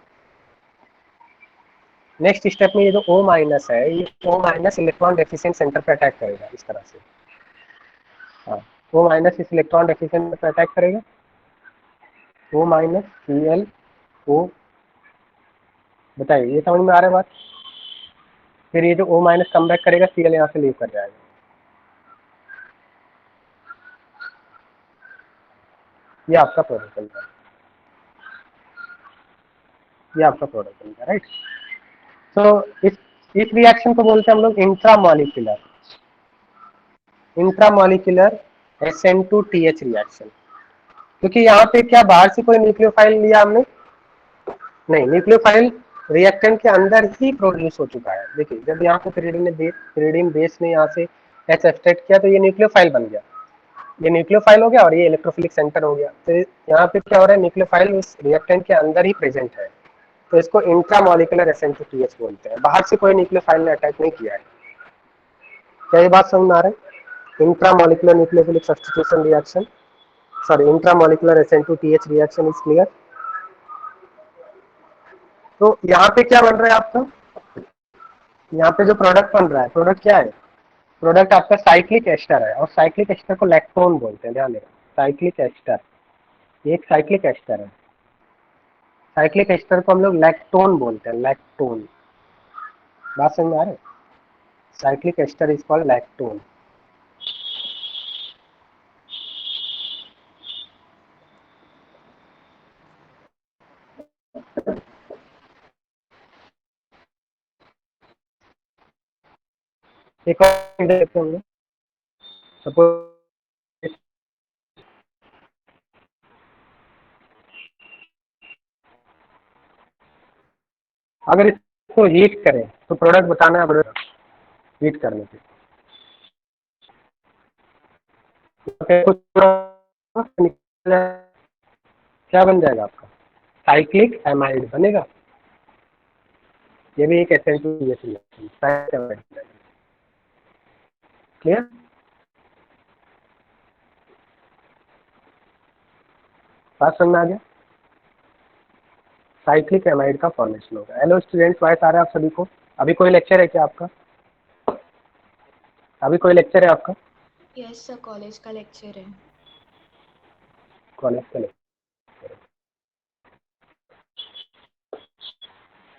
नेक्स्ट स्टेप में, ये जो O- है, ये O- इलेक्ट्रॉन डेफिशिएंट सेंटर पे अटैक करेगा इस तरह से। हाँ, O- इस इलेक्ट्रॉन डेफिशिएंट पे अटैक करेगा, O- Cl O। बताइए ये समझ में आ रहा है बात? फिर ये जो O- कम बैक करेगा, Cl यहाँ से लीव कर जाएगा, ये आपका प्रोडक्ट बन जाएगा, ये आपका प्रोडक्ट बन जाएगा। राइट? तो इस रिएक्शन को बोलते हैं हम लोग इंट्रामॉलिक्यूलर SN2TH रिएक्शन। क्योंकि यहाँ पे क्या बाहर से कोई न्यूक्लियोफाइल लिया हमने? नहीं, न्यूक्लियोफाइल रिएक्टेंट के अंदर ही प्रोड्यूस हो चुका है। देखिए जब यहाँ पे pyridine बेस ने यहाँ से H एक्सट्रैक्ट किया, तो ये न्यूक्लियोफाइल बन गया, ये न्यूक्लियोफाइल हो गया और ये इलेक्ट्रोफिलिक सेंटर हो गया। तो यहाँ पे क्या हो रहा है, न्यूक्लियोफाइल उस रिएक्टेंट के अंदर ही प्रेजेंट है, तो इसको इंट्रामॉलिक्यूलर SN2TH बोलते हैं। बाहर से कोई न्यूक्लियोफाइल ने अटैक नहीं किया है। क्या ये बात समझ में आ रहा है? Intramolecular nucleophilic substitution reaction, sorry, intramolecular SN2TH reaction is clear. तो यहाँ पे क्या बन रहा है आपका, यहाँ पे जो प्रोडक्ट बन रहा है, प्रोडक्ट क्या है? प्रोडक्ट आपका साइक्लिक एस्टर है, और साइक्लिक एस्टर को लैक्टोन बोलते हैं, ध्यान देना। साइक्लिक एस्टर, ये एक साइक्लिक एस्टर है। साइक्लिक एस्टर को हम लोग लैक्टोन बोलते हैं, लैक्टोन। बात समझ में आ रहा है? Cyclic ester is called lactone. एक और देखते होंगे, सपोज अगर इसको हीट करें तो प्रोडक्ट बताना पड़ेगा, हीट करने से कुछ क्या बन जाएगा आपका, साइक्लिक एमाइड बनेगा। ये भी एक एसेंशियल रिएक्शन। क्लियर? बात समझ में आ गया? साइक्लिक एमाइड का फॉर्मेशन होगा। हेलो स्टूडेंट्स, वाइस आ रहा है आप सभी को? अभी कोई लेक्चर है क्या आपका? अभी कोई लेक्चर है आपका? यस सर, कॉलेज का लेक्चर है। कॉलेज का लेक्चर,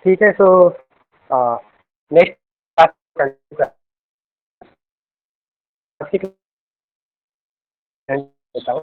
ठीक है। सो नेक्स्ट बताओ।